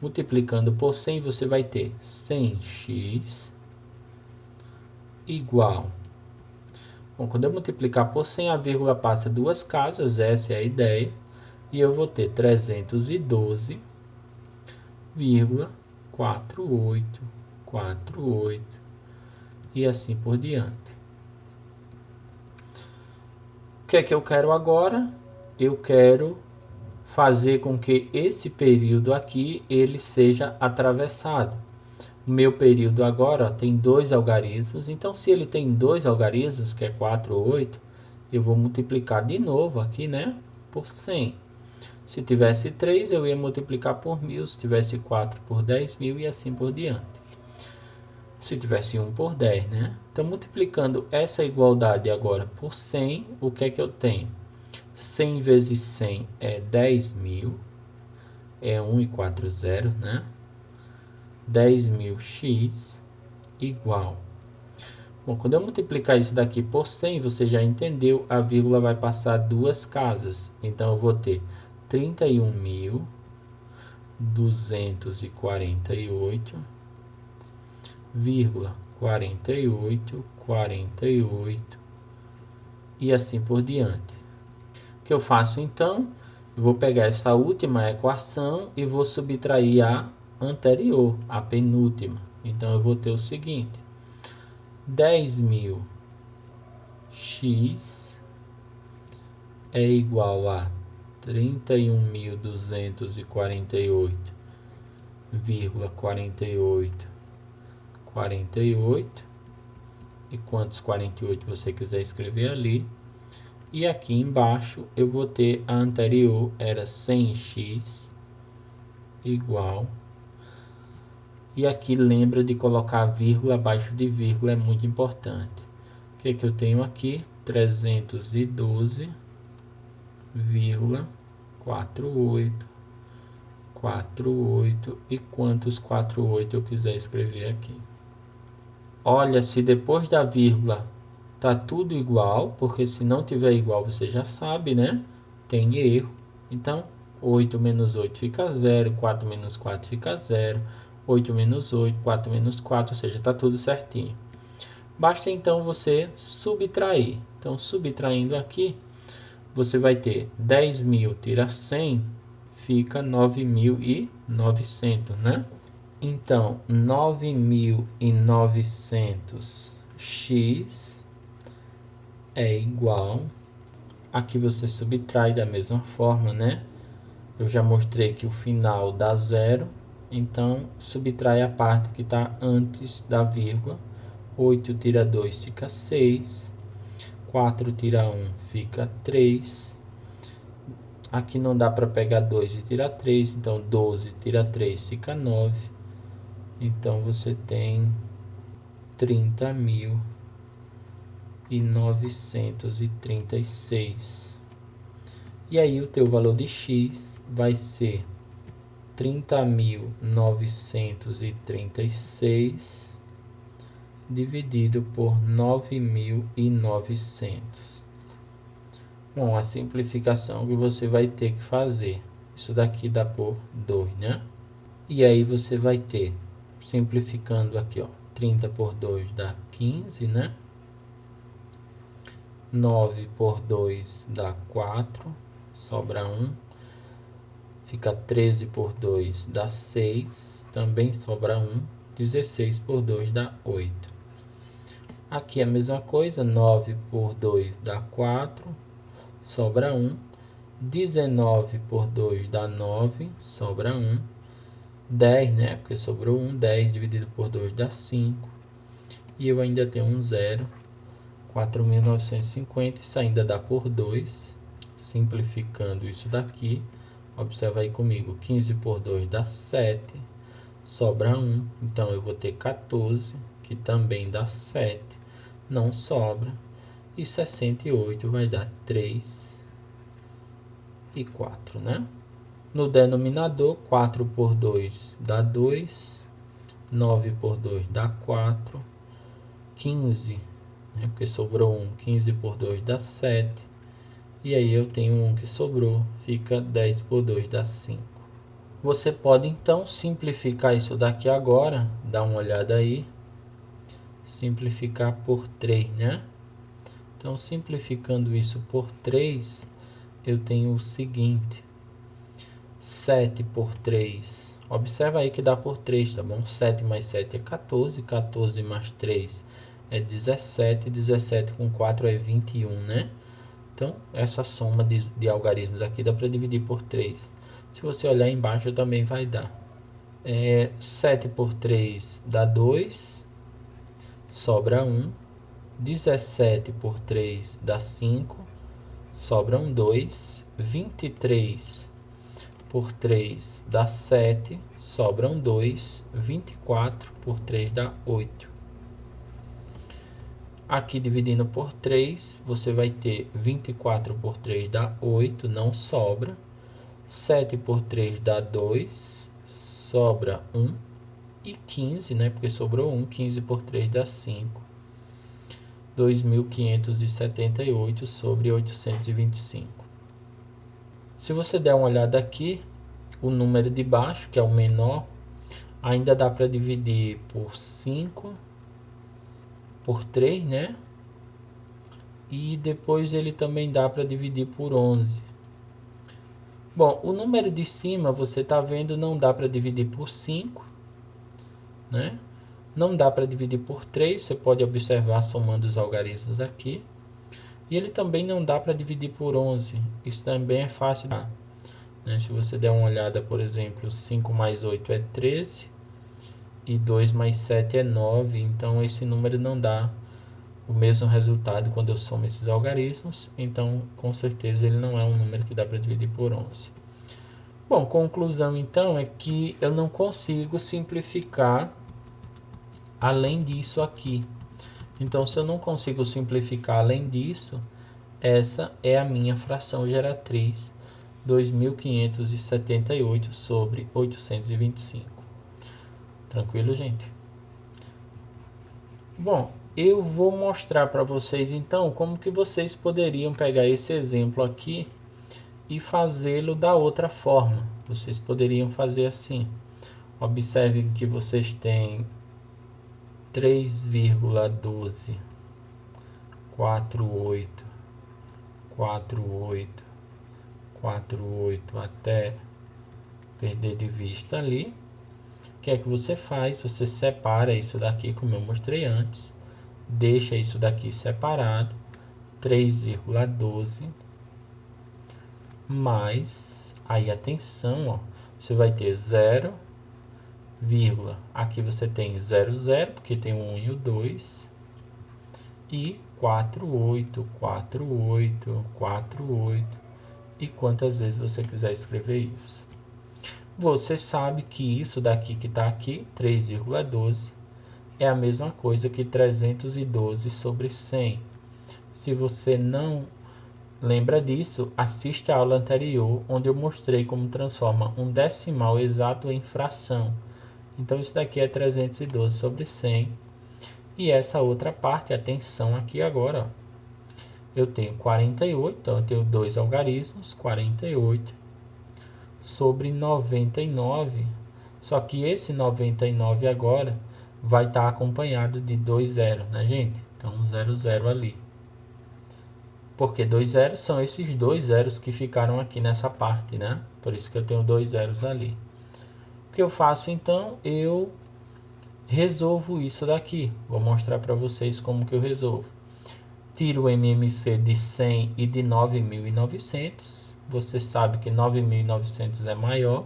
Multiplicando por 100, você vai ter 100x igual. Bom, quando eu multiplicar por 100, a vírgula passa duas casas, essa é a ideia. E eu vou ter 312,4848 e assim por diante. O que é que eu quero agora? eu quero fazer com que esse período aqui ele seja atravessado. O meu período agora ó, tem 2 algarismos, então se ele tem 2 algarismos, que é 4 ou 8, eu vou multiplicar de novo aqui, né, por 100. Se tivesse 3, eu ia multiplicar por 1000, se tivesse 4 por 10.000 e assim por diante. Se tivesse 1 por 10, né? Então, multiplicando essa igualdade agora por 100, o que é que eu tenho? 100 vezes 100 é 10.000, é 1,40, né? 10.000x igual. Bom, quando eu multiplicar isso daqui por 100, você já entendeu, a vírgula vai passar 2 casas. Então, eu vou ter 31.248,48 e assim por diante. O que eu faço então? Eu vou pegar essa última equação e vou subtrair a anterior, a penúltima. Então eu vou ter o seguinte: 10.000x é igual a 31.248,48. E quantos 48 você quiser escrever ali. E aqui embaixo eu vou ter a anterior, era 100x igual. E aqui lembra de colocar vírgula abaixo de vírgula, é muito importante. O que é que eu tenho aqui? 312,48 e quantos 48 eu quiser escrever aqui. Olha, se depois da vírgula tá tudo igual, porque se não tiver igual você já sabe, né? Tem erro. Então, 8 menos 8 fica 0, 4 menos 4 fica 0, 8 menos 8, 4 menos 4, ou seja, tá tudo certinho. Basta então você subtrair. Então, subtraindo aqui, você vai ter 10.000 tira 100, fica 9.900, né? Então, 9.900x é igual. Aqui você subtrai da mesma forma, né? Eu já mostrei que o final dá 0. Então, subtrai a parte que está antes da vírgula. 8 tira 2 fica 6. 4 tira 1 fica 3. Aqui não dá para pegar 2 e tirar 3. Então, 12 tira 3 fica 9. Então, você tem 30.936. E aí, o teu valor de x vai ser 30.936 dividido por 9.900. Bom, a simplificação que você vai ter que fazer. Isso daqui dá por 2, né? E aí você vai ter, simplificando aqui, ó, 30 por 2 dá 15, né? 9 por 2 dá 4, sobra 1. Fica 13 por 2 dá 6, também sobra 1. 16 por 2 dá 8. Aqui a mesma coisa, 9 por 2 dá 4, sobra 1. 19 por 2 dá 9, sobra 1. 10, né? Porque sobrou 1. 10 dividido por 2 dá 5. E eu ainda tenho um 0. 4.950. Isso ainda dá por 2. Simplificando isso daqui. Observa aí comigo. 15 por 2 dá 7. Sobra 1. Então, eu vou ter 14, que também dá 7. Não sobra. E 68 vai dar 3 e 4, né? No denominador, 4 por 2 dá 2, 9 por 2 dá 4, 15, né, porque sobrou 1, 15 por 2 dá 7, e aí eu tenho 1 que sobrou, fica 10 por 2 dá 5. Você pode então simplificar isso daqui agora, dá uma olhada aí, simplificar por 3, né? Então, simplificando isso por 3, eu tenho o seguinte: 7 por 3, observa aí que dá por 3, tá bom? 7 mais 7 é 14, 14 mais 3 é 17, 17 com 4 é 21, né? Então, essa soma de algarismos aqui dá para dividir por 3. Se você olhar embaixo, também vai dar. 7 por 3 dá 2, sobra 1. 17 por 3 dá 5, sobram 2. 23 por 3 dá 7, sobram 2. 24 por 3 dá 8. Aqui dividindo por 3, você vai ter 24 por 3 dá 8, não sobra. 7 por 3 dá 2, sobra 1. E 15, né? Porque sobrou 1, 15 por 3 dá 5. 2.578 sobre 825. Se você der uma olhada aqui, o número de baixo, que é o menor, ainda dá para dividir por 5, por 3, né? E depois ele também dá para dividir por 11. Bom, o número de cima, você está vendo, não dá para dividir por 5, né? Não dá para dividir por 3, você pode observar somando os algarismos aqui. E ele também não dá para dividir por 11, isso também é fácil, né? Se você der uma olhada, por exemplo, 5 mais 8 é 13, e 2 mais 7 é 9, então esse número não dá o mesmo resultado quando eu somo esses algarismos, então com certeza ele não é um número que dá para dividir por 11. Bom, conclusão então é que eu não consigo simplificar além disso aqui. Então, se eu não consigo simplificar além disso, essa é a minha fração geratriz, 2.578 sobre 825. Tranquilo, gente? Bom, eu vou mostrar para vocês então como que vocês poderiam pegar esse exemplo aqui e fazê-lo da outra forma. Vocês poderiam fazer assim. Observem que vocês têm 3,12, 48, 48, 48 até perder de vista ali. O que é que você faz? Você separa isso daqui, como eu mostrei antes, deixa isso daqui separado, 3,12 mais, aí atenção, ó, você vai ter 0, aqui você tem 0, 0, porque tem o 1 e o 2, e 48, 48, 48, e quantas vezes você quiser escrever isso. Você sabe que isso daqui que está aqui, 3,12, é a mesma coisa que 312 sobre 100. Se você não lembra disso, assista a aula anterior, onde eu mostrei como transforma um decimal exato em fração. Então, isso daqui é 312 sobre 100. E essa outra parte, atenção aqui agora, ó. Eu tenho 48, então eu tenho dois algarismos, 48 sobre 99. Só que esse 99 agora vai estar acompanhado de 2 zeros, né, gente? Então, 0, 0 ali. Porque 2 zeros são esses 2 zeros que ficaram aqui nessa parte, né? Por isso que eu tenho 2 zeros ali. O que eu faço então? Eu resolvo isso daqui. Vou mostrar para vocês como que eu resolvo. Tiro o MMC de 100 e de 9.900. Você sabe que 9.900 é maior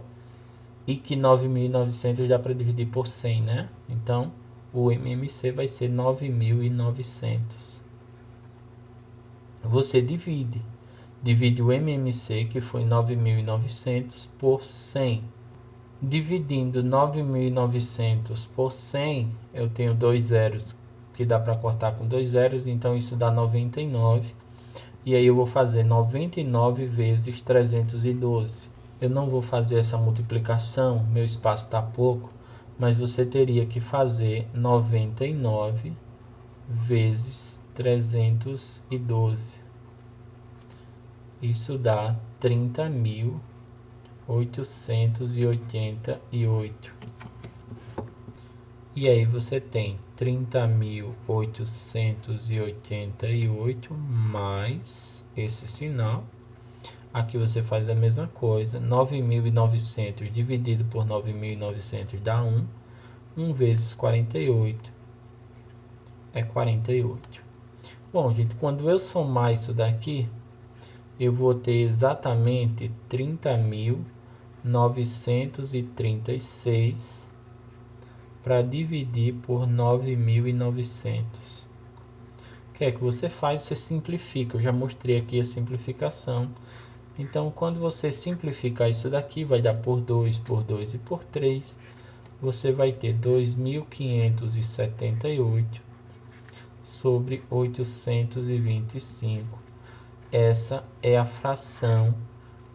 e que 9.900 dá para dividir por 100, né? Então, o MMC vai ser 9.900. Você divide o MMC, que foi 9.900, por 100. Dividindo 9.900 por 100, eu tenho 2 zeros que dá para cortar com 2 zeros, então isso dá 99. E aí eu vou fazer 99 vezes 312. Eu não vou fazer essa multiplicação, meu espaço está pouco, mas você teria que fazer 99 vezes 312. Isso dá 30.888. E aí você tem 30.888 mais esse sinal. Aqui você faz a mesma coisa. 9.900 dividido por 9.900 dá 1. 1 vezes 48 é 48. Bom, gente, quando eu somar isso daqui, eu vou ter exatamente 30.936 para dividir por 9.900. O que é que você faz? Você simplifica. Eu já mostrei aqui a simplificação. Então, quando você simplificar isso daqui, vai dar por 2, por 2 e por 3. Você vai ter 2.578 sobre 825. Essa é a fração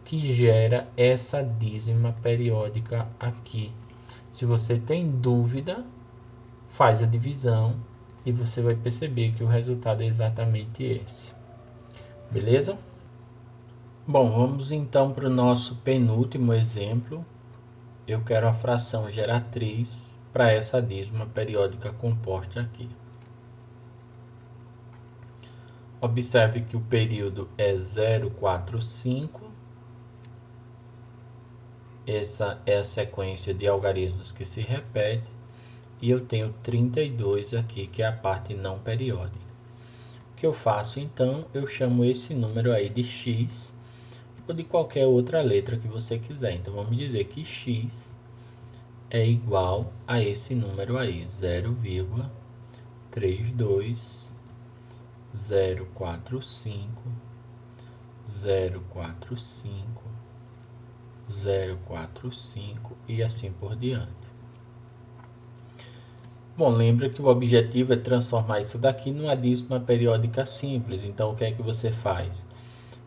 que gera essa dízima periódica aqui. Se você tem dúvida, faz a divisão e você vai perceber que o resultado é exatamente esse. Beleza? Bom, vamos então para o nosso penúltimo exemplo. Eu quero a fração geratriz para essa dízima periódica composta aqui. Observe que o período é 045. Essa é a sequência de algarismos que se repete. E eu tenho 32 aqui, que é a parte não periódica. O que eu faço então? Eu chamo esse número aí de x, ou de qualquer outra letra que você quiser. Então vamos dizer que x é igual a esse número aí, 0,32045, 045, 045 e assim por diante. Bom, lembra que o objetivo é transformar isso daqui numa dízima periódica simples. Então, o que é que você faz?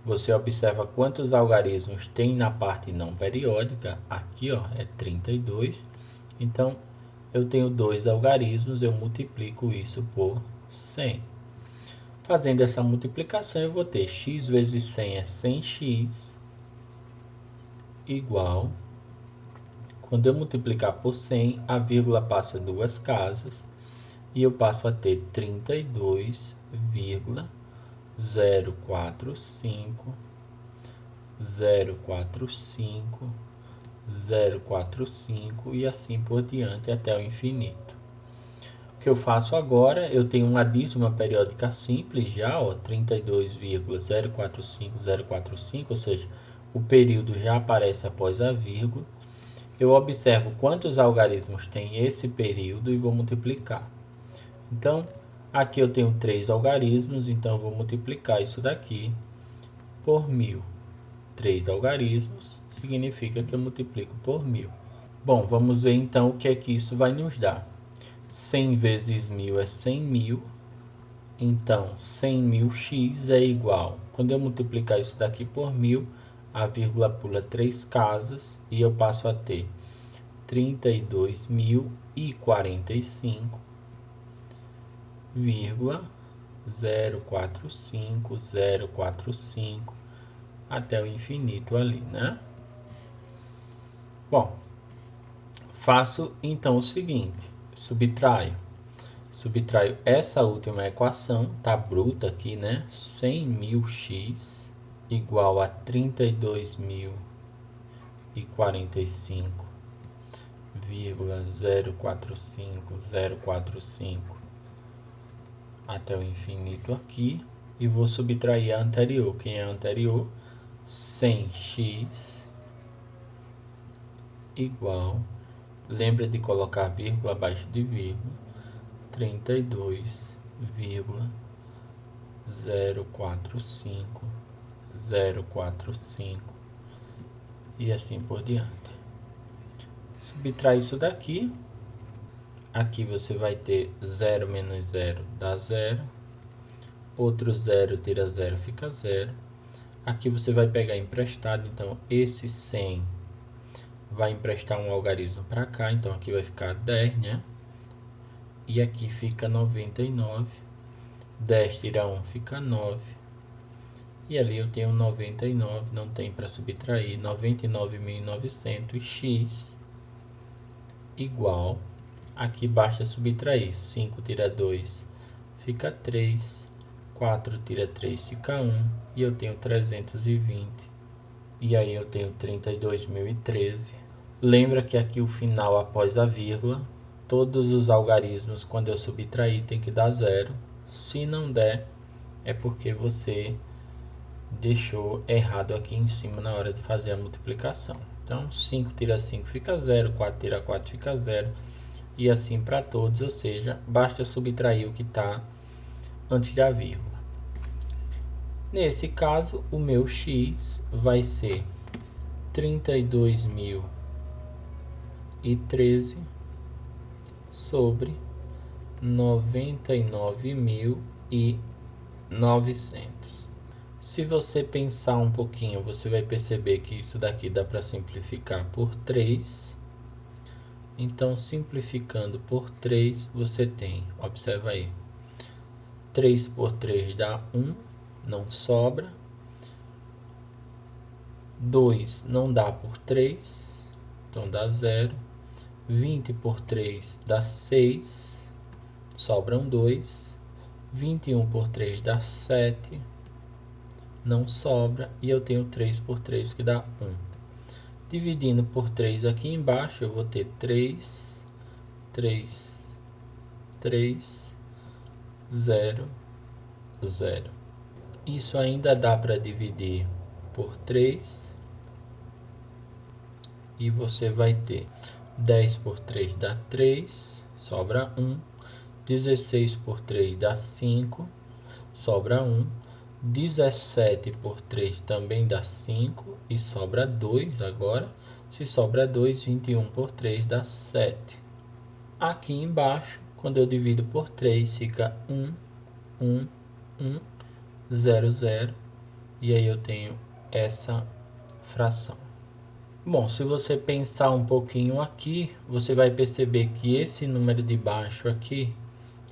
Você observa quantos algarismos tem na parte não periódica. Aqui, ó, é 32. Então, eu tenho 2 algarismos, eu multiplico isso por 100. Fazendo essa multiplicação, eu vou ter x vezes 100 é 100x, igual... Quando eu multiplicar por 100, a vírgula passa 2 casas e eu passo a ter 32,045, 045, 045 e assim por diante até o infinito. O que eu faço agora? Eu tenho uma dízima periódica simples já, ó, 32,045045, ou seja, o período já aparece após a vírgula. Eu observo quantos algarismos tem esse período e vou multiplicar. Então, aqui eu tenho 3 algarismos, então eu vou multiplicar isso daqui por 1000. 3 algarismos significa que eu multiplico por 1000. Bom, vamos ver então o que é que isso vai nos dar. 100 vezes 1000 é 100.000. Então, 100.000x é igual. Quando eu multiplicar isso daqui por 1000, a vírgula pula 3 casas e eu passo a ter 32.045,045045 até o infinito ali, né? Bom, faço então o seguinte, subtraio essa última equação, tá bruta aqui, né? 100.000x igual a 32.045,045045 até o infinito aqui. E vou subtrair a anterior. Quem é a anterior? 100x igual, lembra de colocar vírgula abaixo de vírgula, 32,045,045 e assim por diante. Subtrai isso daqui. Aqui você vai ter 0 menos 0 dá 0. Outro 0 tira 0 fica 0. Aqui você vai pegar emprestado, então esse 100 vai emprestar um algarismo para cá, então aqui vai ficar 10, né? E aqui fica 99. 10 tira 1 fica 9. E ali eu tenho 99, não tem para subtrair, 99.900x igual, aqui basta subtrair, 5 tira 2 fica 3, 4 tira 3 fica 1, e eu tenho 320, e aí eu tenho 32.013. Lembra que aqui o final após a vírgula, todos os algarismos quando eu subtrair tem que dar 0, se não der é porque você deixou errado aqui em cima na hora de fazer a multiplicação. Então 5 tira 5 fica 0, 4 tira 4 fica 0, e assim para todos, ou seja, basta subtrair o que está antes da vírgula. Nesse caso, o meu x vai ser 32.013 sobre 99.900. Se você pensar um pouquinho, você vai perceber que isso daqui dá para simplificar por 3. Então, simplificando por 3, você tem, observa aí, 3 por 3 dá 1, não sobra. 2 não dá por 3, então dá 0. 20 por 3 dá 6, sobram 2. 21 por 3 dá 7, não sobra. E eu tenho 3 por 3 que dá 1. Dividindo por 3 aqui embaixo, eu vou ter 3, 3, 3, 0, 0. Isso ainda dá para dividir por 3. E você vai ter 10 por 3 dá 3, sobra 1. 16 por 3 dá 5, sobra 1. 17 por 3 também dá 5 e sobra 2 agora. Se sobra 2, 21 por 3 dá 7. Aqui embaixo, quando eu divido por 3, fica 1, 1, 1, 0, 0. E aí eu tenho essa fração. Bom, se você pensar um pouquinho aqui, você vai perceber que esse número de baixo aqui,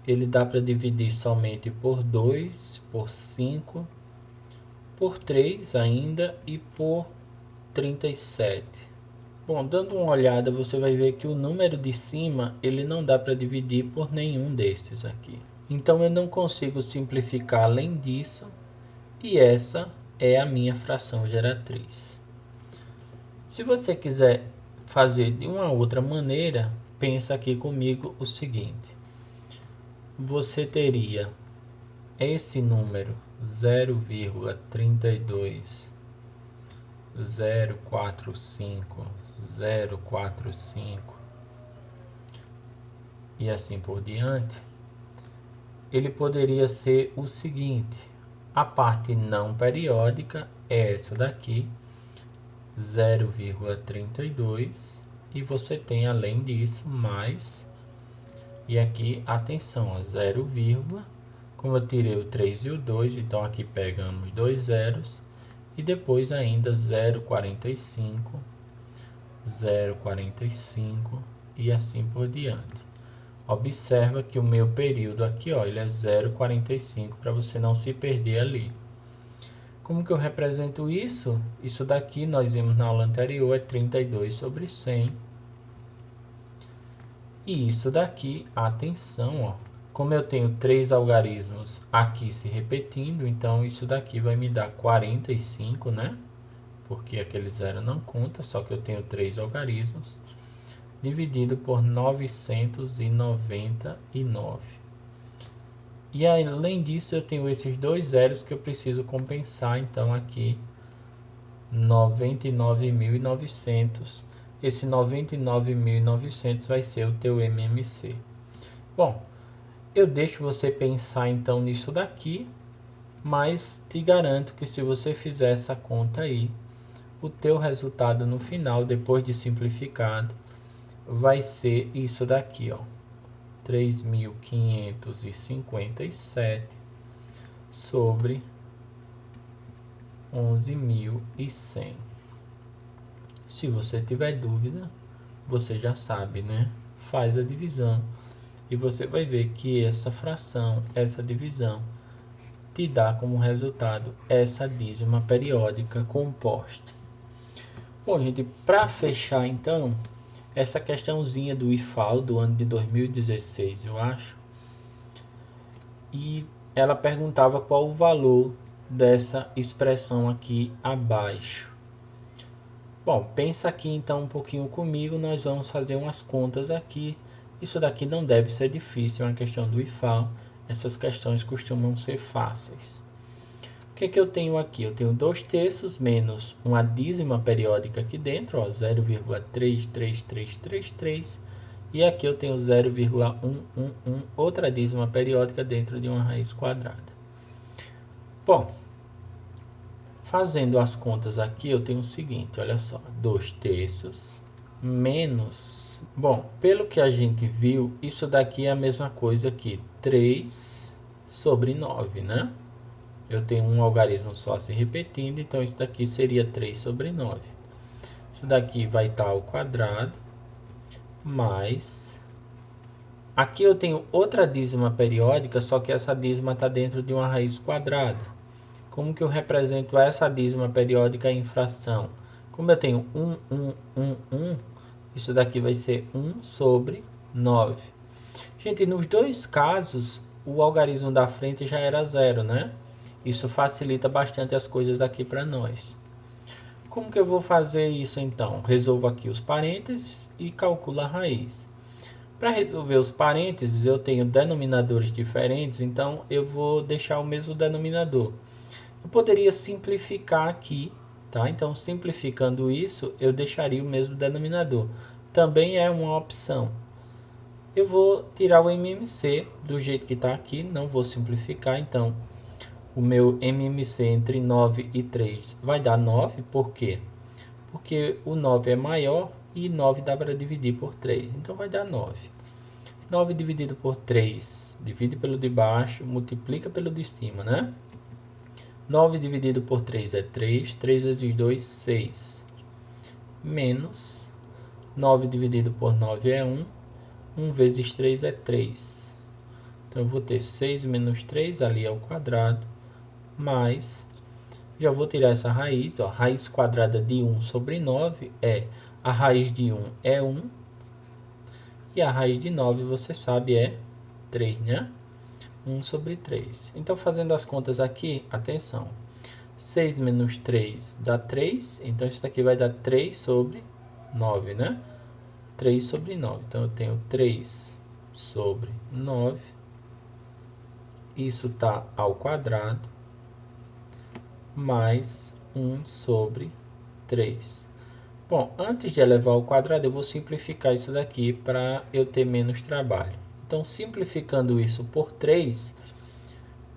ele dá para dividir somente por 2, por 5, por 3 ainda e por 37. Bom, dando uma olhada, você vai ver que o número de cima, ele não dá para dividir por nenhum destes aqui. Então, eu não consigo simplificar além disso, e essa é a minha fração geratriz. Se você quiser fazer de uma outra maneira, pensa aqui comigo o seguinte. Você teria esse número 0,32045 e assim por diante. Ele poderia ser o seguinte: a parte não periódica é essa daqui, 0,32, e você tem além disso mais, e aqui atenção, ó, 0, como eu tirei o 3 e o 2, então aqui pegamos 2 zeros, e depois ainda 0,45, 0,45 e assim por diante. Observa que o meu período aqui, ó, ele é 0,45 para você não se perder ali. Como que eu represento isso? Isso daqui nós vimos na aula anterior, é 32 sobre 100. E isso daqui, atenção, ó, como eu tenho 3 algarismos aqui se repetindo, então isso daqui vai me dar 45, né? Porque aquele zero não conta, só que eu tenho 3 algarismos, dividido por 999. E além disso, eu tenho esses dois zeros que eu preciso compensar. Então, aqui, 99.900. Esse 99.900 vai ser o teu MMC. Bom, eu deixo você pensar, então, nisso daqui. Mas te garanto que se você fizer essa conta aí, o teu resultado no final, depois de simplificado, vai ser isso daqui, ó. 3.557 sobre 11.100. Se você tiver dúvida, você já sabe, né? Faz a divisão e você vai ver que essa fração, essa divisão, te dá como resultado essa dízima periódica composta. Bom, gente, para fechar então, essa questãozinha do IFAL do ano de 2016, eu acho. E ela perguntava qual o valor dessa expressão aqui abaixo. Bom, pensa aqui então um pouquinho comigo, nós vamos fazer umas contas aqui. Isso daqui não deve ser difícil, é uma questão do IFAL. Essas questões costumam ser fáceis. O que é que eu tenho aqui? Eu tenho 2/3 menos uma dízima periódica aqui dentro, ó, 0,33333. E aqui eu tenho 0,111, outra dízima periódica dentro de uma raiz quadrada. Bom, fazendo as contas aqui, eu tenho o seguinte, olha só, 2/3 menos... Bom, pelo que a gente viu, isso daqui é a mesma coisa que 3/9, né? Eu tenho um algarismo só se repetindo, então isso daqui seria 3/9. Isso daqui vai estar ao quadrado, mais... Aqui eu tenho outra dízima periódica, só que essa dízima está dentro de uma raiz quadrada. Como que eu represento essa dízima periódica em fração? Como eu tenho 1, isso daqui vai ser 1/9. Gente, nos dois casos, o algarismo da frente já era 0, né? Isso facilita bastante as coisas daqui para nós. Como que eu vou fazer isso então? Resolvo aqui os parênteses e calculo a raiz. Para resolver os parênteses, eu tenho denominadores diferentes, então eu vou deixar o mesmo denominador. Eu poderia simplificar aqui, tá? Então, simplificando isso, eu deixaria o mesmo denominador. Também é uma opção. Eu vou tirar o MMC do jeito que está aqui, não vou simplificar, então o meu MMC entre 9 e 3 vai dar 9, por quê? Porque o 9 é maior e 9 dá para dividir por 3, então vai dar 9. 9 dividido por 3, divide pelo de baixo, multiplica pelo de cima, né? 9 dividido por 3 é 3, 3 vezes 2, 6. Menos 9 dividido por 9 é 1, 1 vezes 3 é 3. Então eu vou ter 6 menos 3 ali ao quadrado, mais, já vou tirar essa raiz, ó, raiz quadrada de 1/9 é, a raiz de 1 é 1, e a raiz de 9, você sabe, é 3, né? 1/3. Então, fazendo as contas aqui, atenção. 6 menos 3 dá 3. Então, isso daqui vai dar 3/9, né? 3/9. Então, eu tenho 3/9. Isso está ao quadrado. Mais 1/3. Bom, antes de elevar ao quadrado, eu vou simplificar isso daqui para eu ter menos trabalho. Então, simplificando isso por 3,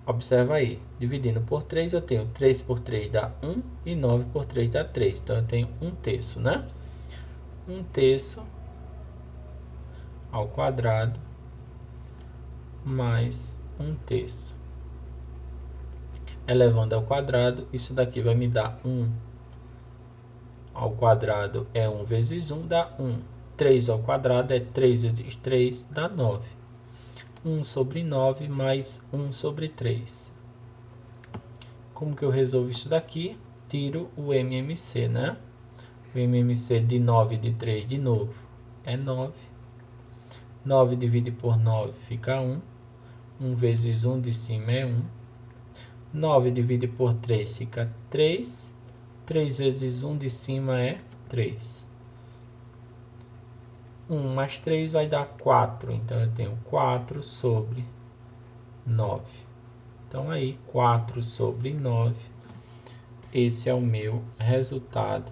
observa aí, dividindo por 3, eu tenho 3 por 3 dá 1 e 9 por 3 dá 3. Então, eu tenho 1/3, né? 1/3 ao quadrado mais 1/3. Elevando ao quadrado, isso daqui vai me dar 1 ao quadrado é 1 vezes 1, dá 1. 3 ao quadrado é 3 vezes 3, dá 9. 1/9 mais 1/3. Como que eu resolvo isso daqui? Tiro o MMC, né? O MMC de 9 e de 3 de novo é 9. 9 divide por 9 fica 1. 1 vezes 1 de cima é 1. 9 divide por 3 fica 3. 3 vezes 1 de cima é 3. 1 mais 3 vai dar 4. Então, eu tenho 4/9. Então, aí, 4/9. Esse é o meu resultado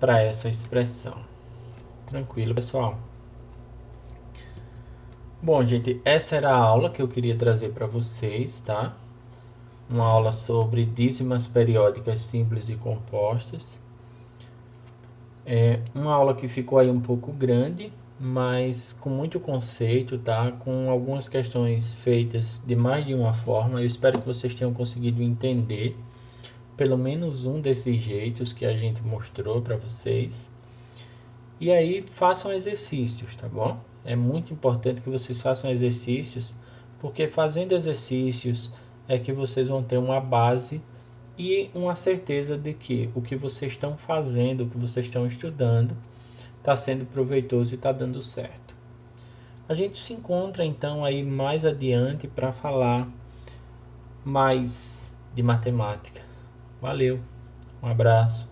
para essa expressão. Tranquilo, pessoal? Bom, gente, essa era a aula que eu queria trazer para vocês, tá? Uma aula sobre dízimas periódicas simples e compostas. É uma aula que ficou aí um pouco grande, mas com muito conceito, tá? Com algumas questões feitas de mais de uma forma. Eu espero que vocês tenham conseguido entender pelo menos um desses jeitos que a gente mostrou para vocês. E aí, façam exercícios, tá bom? É muito importante que vocês façam exercícios, porque fazendo exercícios é que vocês vão ter uma base e uma certeza de que o que vocês estão fazendo, o que vocês estão estudando, está sendo proveitoso e está dando certo. A gente se encontra então aí mais adiante para falar mais de matemática. Valeu, um abraço.